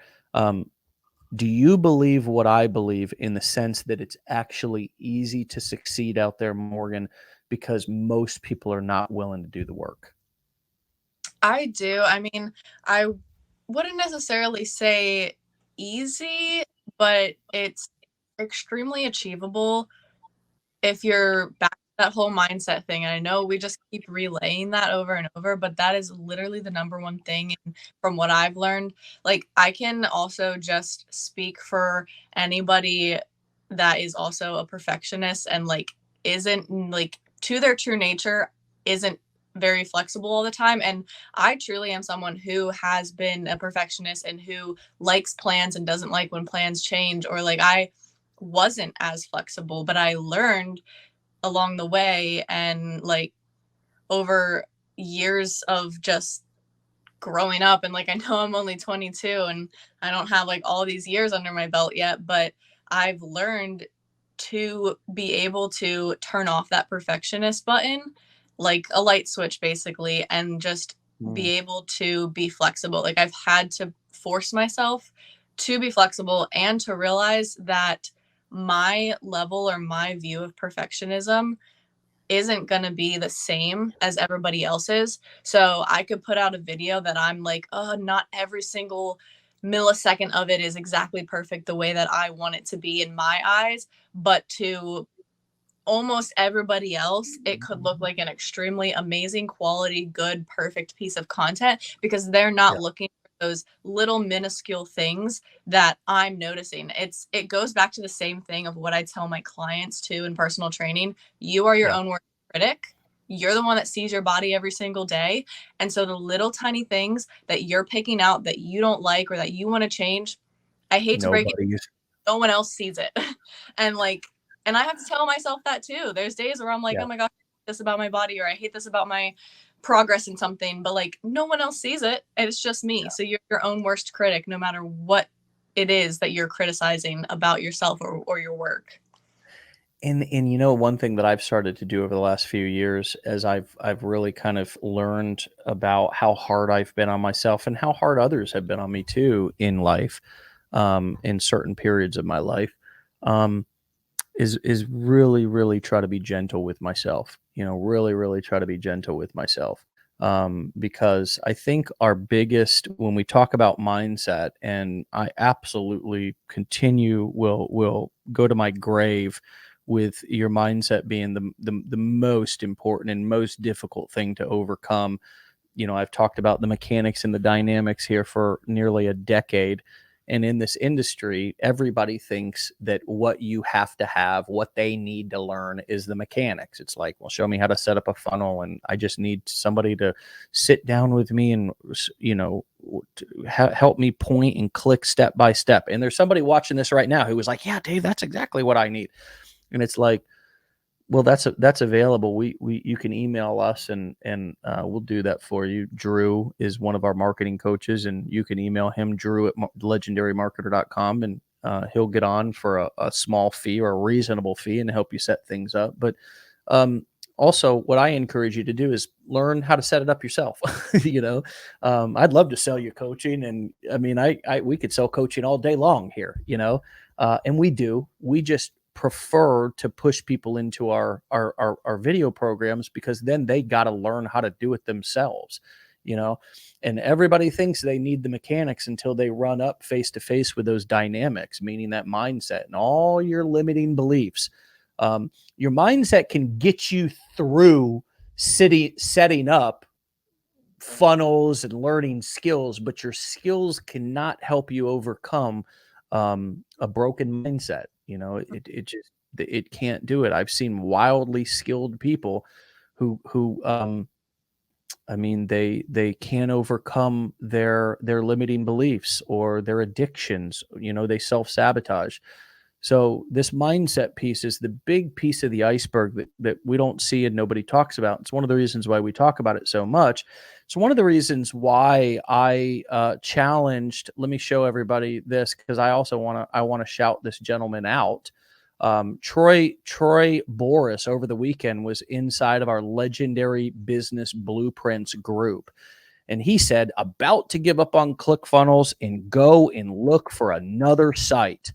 Do you believe what I believe in the sense that it's actually easy to succeed out there, Morgan, because most people are not willing to do the work? I do. I mean, I wouldn't necessarily say easy, but it's extremely achievable if you're back to that whole mindset thing. And I know we just keep relaying that over and over, but that is literally the number one thing. And from what I've learned, like I can also just speak for anybody that is also a perfectionist and like isn't like to their true nature, isn't very flexible all the time. And I truly am someone who has been a perfectionist and who likes plans and doesn't like when plans change, or like I wasn't as flexible, but I learned along the way and like over years of just growing up. And like I know I'm only 22 and I don't have like all these years under my belt yet, but I've learned to be able to turn off that perfectionist button like a light switch basically, and just Mm, be able to be flexible. Like I've had to force myself to be flexible and to realize that my level or my view of perfectionism isn't going to be the same as everybody else's. So I could put out a video that I'm like, oh, not every single millisecond of it is exactly perfect the way that I want it to be in my eyes, but to almost everybody else, it could look like an extremely amazing quality, good, perfect piece of content because they're Yeah. not looking for those little minuscule things that I'm noticing. It goes back to the same thing of what I tell my clients too in personal training. You are your Yeah. own worst critic. You're the one that sees your body every single day. And so the little tiny things that you're picking out that you don't like or that you want to change, I hate to break it, Nobody's. no one else sees it. And like, and I have to tell myself that too. There's days where I'm like, Yeah. oh my gosh, I hate this about my body, or I hate this about my progress in something, but like no one else sees it. And it's just me. So you're your own worst critic, no matter what it is that you're criticizing about yourself or your work. And you know, one thing that I've started to do over the last few years, as I've really kind of learned about how hard I've been on myself and how hard others have been on me too in life, in certain periods of my life, um, is really try to be gentle with myself. You know, really try to be gentle with myself. Because I think our biggest, when we talk about mindset, and I absolutely will go to my grave with your mindset being the most important and most difficult thing to overcome. You know, I've talked about the mechanics and the dynamics here for nearly a decade. And in this industry, everybody thinks that what you have to have, what they need to learn is the mechanics. It's like, well, show me how to set up a funnel. And I just need somebody to sit down with me and, you know, help me point and click step by step. And there's somebody watching this right now who was like, yeah, Dave, that's exactly what I need. And it's like, well, that's available. We you can email us and we'll do that for you. Drew is one of our marketing coaches, and you can email him, Drew at legendarymarketer.com, and he'll get on for a small fee or a reasonable fee and help you set things up. But also, what I encourage you to do is learn how to set it up yourself. You know, I'd love to sell you coaching, and I mean, we could sell coaching all day long here. You know, and we do. We just prefer to push people into our video programs because then they got to learn how to do it themselves, you know. And everybody thinks they need the mechanics until they run up face to face with those dynamics, meaning that mindset and all your limiting beliefs. Your mindset can get you through setting up funnels and learning skills, but your skills cannot help you overcome a broken mindset. You know, it just, it can't do it. I've seen wildly skilled people who I mean, they can't overcome their limiting beliefs or their addictions. You know, they self-sabotage. So this mindset piece is the big piece of the iceberg that we don't see and nobody talks about. It's one of the reasons why we talk about it so much. It's one of the reasons why I challenged. Let me show everybody this because I want to shout this gentleman out. Troy Boris over the weekend was inside of our legendary business blueprints group. And he said, about to give up on ClickFunnels and go and look for another site.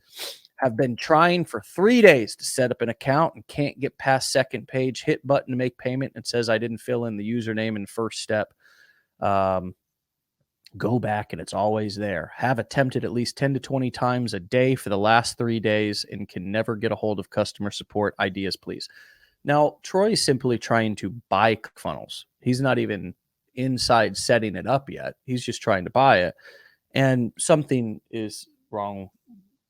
Have been trying for 3 days to set up an account and can't get past second page. Hit button to make payment. It says I didn't fill in the username in first step. Go back and it's always there. Have attempted at least 10 to 20 times a day for the last 3 days and can never get a hold of customer support. Ideas, please. Now, Troy is simply trying to buy ClickFunnels. He's not even inside setting it up yet. He's just trying to buy it. And something is wrong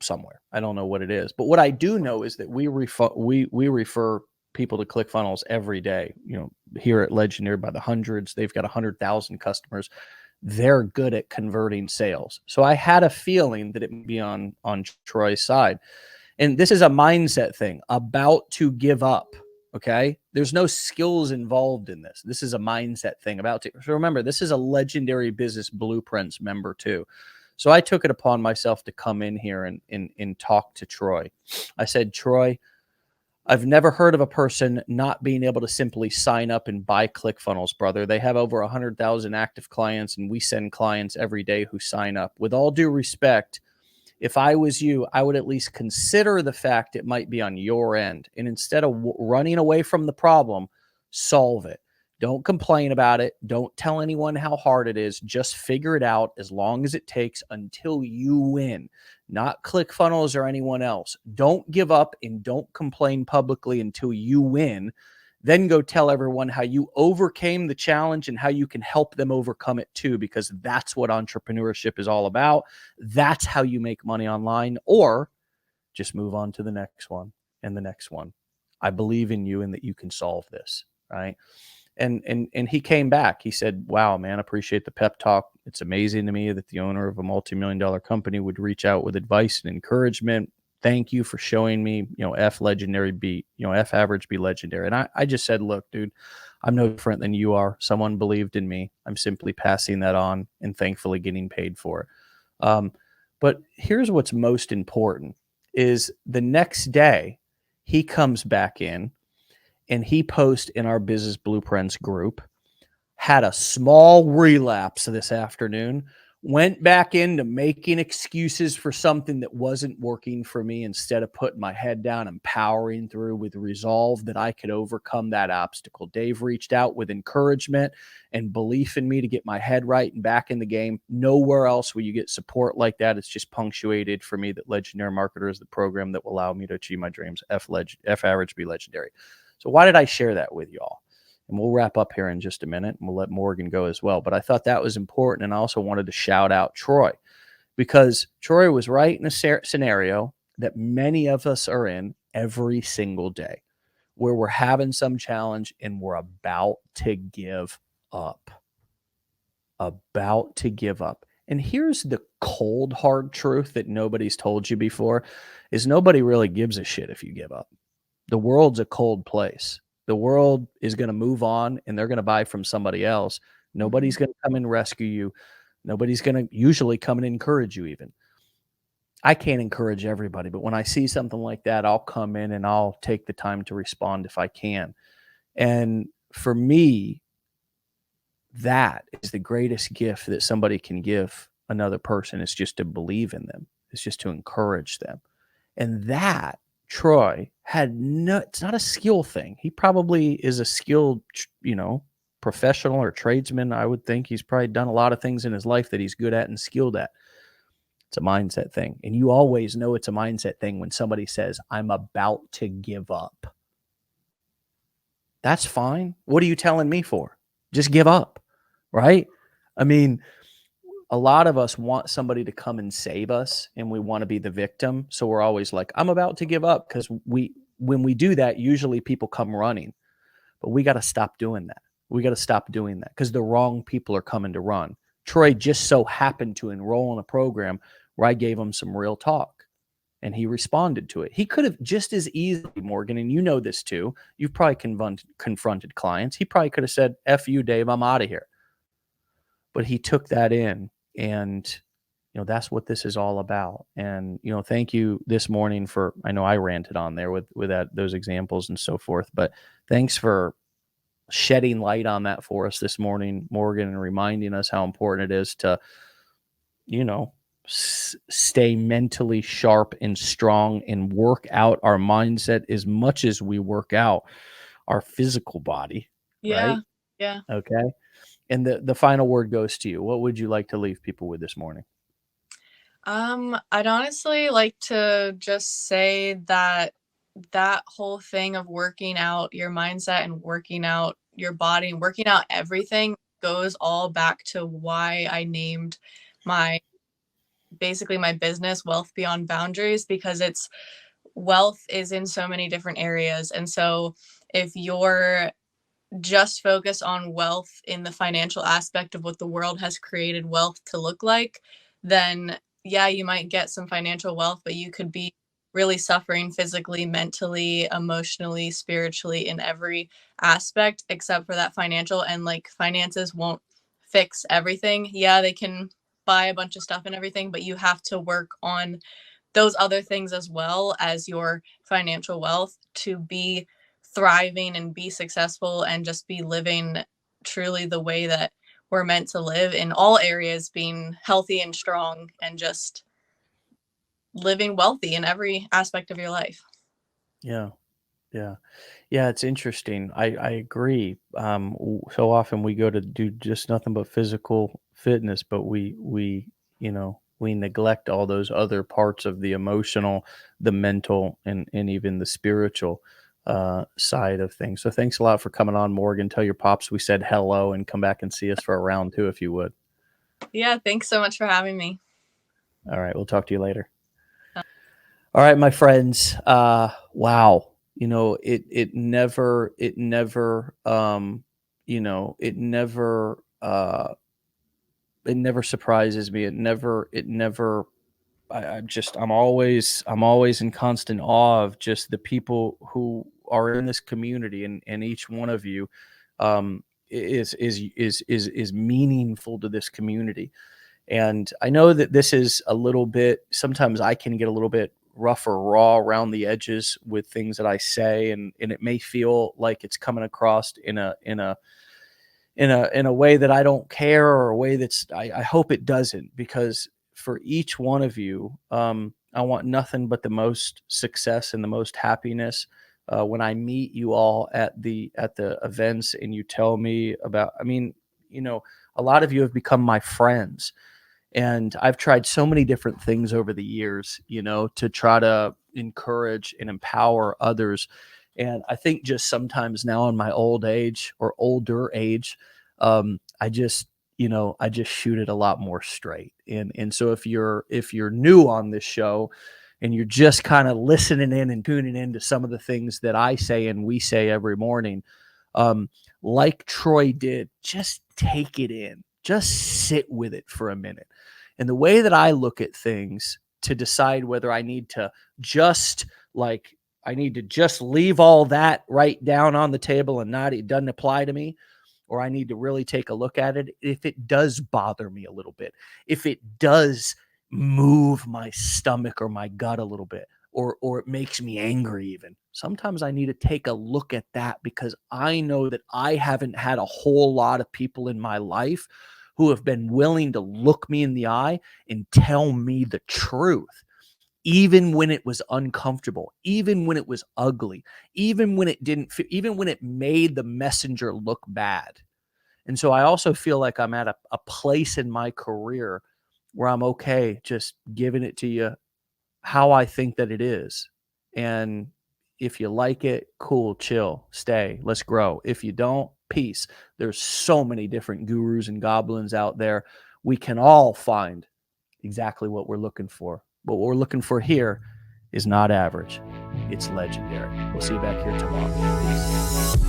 somewhere. I don't know what it is, but what I do know is that we refer people to ClickFunnels every day. You know, here at Legendary by the hundreds, they've got 100,000 customers. They're good at converting sales. So I had a feeling that it would be on Troy's side. And this is a mindset thing, about to give up. Okay. There's no skills involved in this. This is a mindset thing about to. So remember, this is a Legendary Business Blueprints member too. So I took it upon myself to come in here and talk to Troy. I said, Troy, I've never heard of a person not being able to simply sign up and buy ClickFunnels, brother. They have over 100,000 active clients, and we send clients every day who sign up. With all due respect, if I was you, I would at least consider the fact it might be on your end. And instead of running away from the problem, solve it. Don't complain about it. Don't tell anyone how hard it is. Just figure it out as long as it takes until you win, not ClickFunnels or anyone else. Don't give up and don't complain publicly until you win. Then go tell everyone how you overcame the challenge and how you can help them overcome it too, because that's what entrepreneurship is all about. That's how you make money online, or just move on to the next one and the next one. I believe in you and that you can solve this, right? And he came back. He said, wow, man, appreciate the pep talk. It's amazing to me that the owner of a multi-million-dollar company would reach out with advice and encouragement. Thank you for showing me, F legendary beat, F average be legendary. And I just said, look, dude, I'm no different than you are. Someone believed in me. I'm simply passing that on and thankfully getting paid for it. But here's what's most important is the next day he comes back in and he posts in our business blueprints group, had a small relapse this afternoon, went back into making excuses for something that wasn't working for me instead of putting my head down and powering through with resolve that I could overcome that obstacle. Dave reached out with encouragement and belief in me to get my head right and back in the game. Nowhere else will you get support like that. It's just punctuated for me that Legendary Marketer is the program that will allow me to achieve my dreams. F average be legendary. So why did I share that with y'all? And we'll wrap up here in just a minute and we'll let Morgan go as well. But I thought that was important. And I also wanted to shout out Troy because Troy was right in a scenario that many of us are in every single day where we're having some challenge and we're about to give up. About to give up. And here's the cold, hard truth that nobody's told you before is nobody really gives a shit if you give up. The world's a cold place. The world is going to move on and they're going to buy from somebody else. Nobody's going to come and rescue you. Nobody's going to usually come and encourage you even. I can't encourage everybody, but when I see something like that, I'll come in and I'll take the time to respond if I can. And for me, that is the greatest gift that somebody can give another person is just to believe in them. It's just to encourage them. And that Troy had it's not a skill thing. He probably is a skilled, professional or tradesman. I would think he's probably done a lot of things in his life that he's good at and skilled at. It's a mindset thing. And you always know it's a mindset thing when somebody says, I'm about to give up. That's fine. What are you telling me for? Just give up, right? I mean, a lot of us want somebody to come and save us and we want to be the victim. So we're always like, I'm about to give up because when we do that, usually people come running, but we got to stop doing that. We got to stop doing that because the wrong people are coming to run. Troy just so happened to enroll in a program where I gave him some real talk and he responded to it. He could have just as easily, Morgan, and you know this too. You've probably confronted clients. He probably could have said, F you, Dave, I'm out of here. But he took that in. And, that's what this is all about. And, thank you this morning for, I know I ranted on there with those examples and so forth, but thanks for shedding light on that for us this morning, Morgan, and reminding us how important it is to, stay mentally sharp and strong and work out our mindset as much as we work out our physical body. Yeah. Right? Yeah. Okay. And the final word goes to you. What would you like to leave people with this morning? I'd honestly like to just say that whole thing of working out your mindset and working out your body and working out everything goes all back to why I named basically my business Wealth Beyond Boundaries, because wealth is in so many different areas. And so if you're just focus on wealth in the financial aspect of what the world has created wealth to look like, then yeah, you might get some financial wealth, but you could be really suffering physically, mentally, emotionally, spiritually, in every aspect except for that financial. And like finances won't fix everything. Yeah, they can buy a bunch of stuff and everything, but you have to work on those other things as well as your financial wealth to be thriving and be successful and just be living truly the way that we're meant to live in all areas, being healthy and strong and just living wealthy in every aspect of your life. Yeah. Yeah. Yeah, it's interesting. I agree. So often we go to do just nothing but physical fitness, but we neglect all those other parts of the emotional, the mental, and even the spiritual side of things. So thanks a lot for coming on, Morgan. Tell your pops we said hello and come back and see us for a round two if you would. Yeah, thanks so much for having me. All right, we'll talk to you later. All right, my friends. Wow. It never surprises me. I'm always in constant awe of just the people who are in this community, and each one of you is meaningful to this community. And I know that this is a little bit, sometimes I can get a little bit rough or raw around the edges with things that I say, and it may feel like it's coming across in a way that I don't care, or a way that's I hope it doesn't, because for each one of you, I want nothing but the most success and the most happiness. When I meet you all at the events and you tell me about, I mean, a lot of you have become my friends, and I've tried so many different things over the years, to try to encourage and empower others. And I think just sometimes now in my old age or older age, I just shoot it a lot more straight. And so if you're new on this show and you're just kind of listening in and tuning in to some of the things that I say and we say every morning, um, like Troy did, just take it in, just sit with it for a minute. And the way that I look at things to decide whether just like I need to just leave all that right down on the table and not, it doesn't apply to me, or I need to really take a look at it. If it does bother me a little bit, if it does move my stomach or my gut a little bit, or it makes me angry even, sometimes I need to take a look at that, because I know that I haven't had a whole lot of people in my life who have been willing to look me in the eye and tell me the truth, even when it was uncomfortable, even when it was ugly, even when it didn't fit, even when it made the messenger look bad. And so I also feel like I'm at a place in my career where I'm okay just giving it to you how I think that it is. And if you like it, cool, chill, stay, let's grow. If you don't, peace. There's so many different gurus and goblins out there. We can all find exactly what we're looking for. But what we're looking for here is not average, it's legendary. We'll see you back here tomorrow. Peace.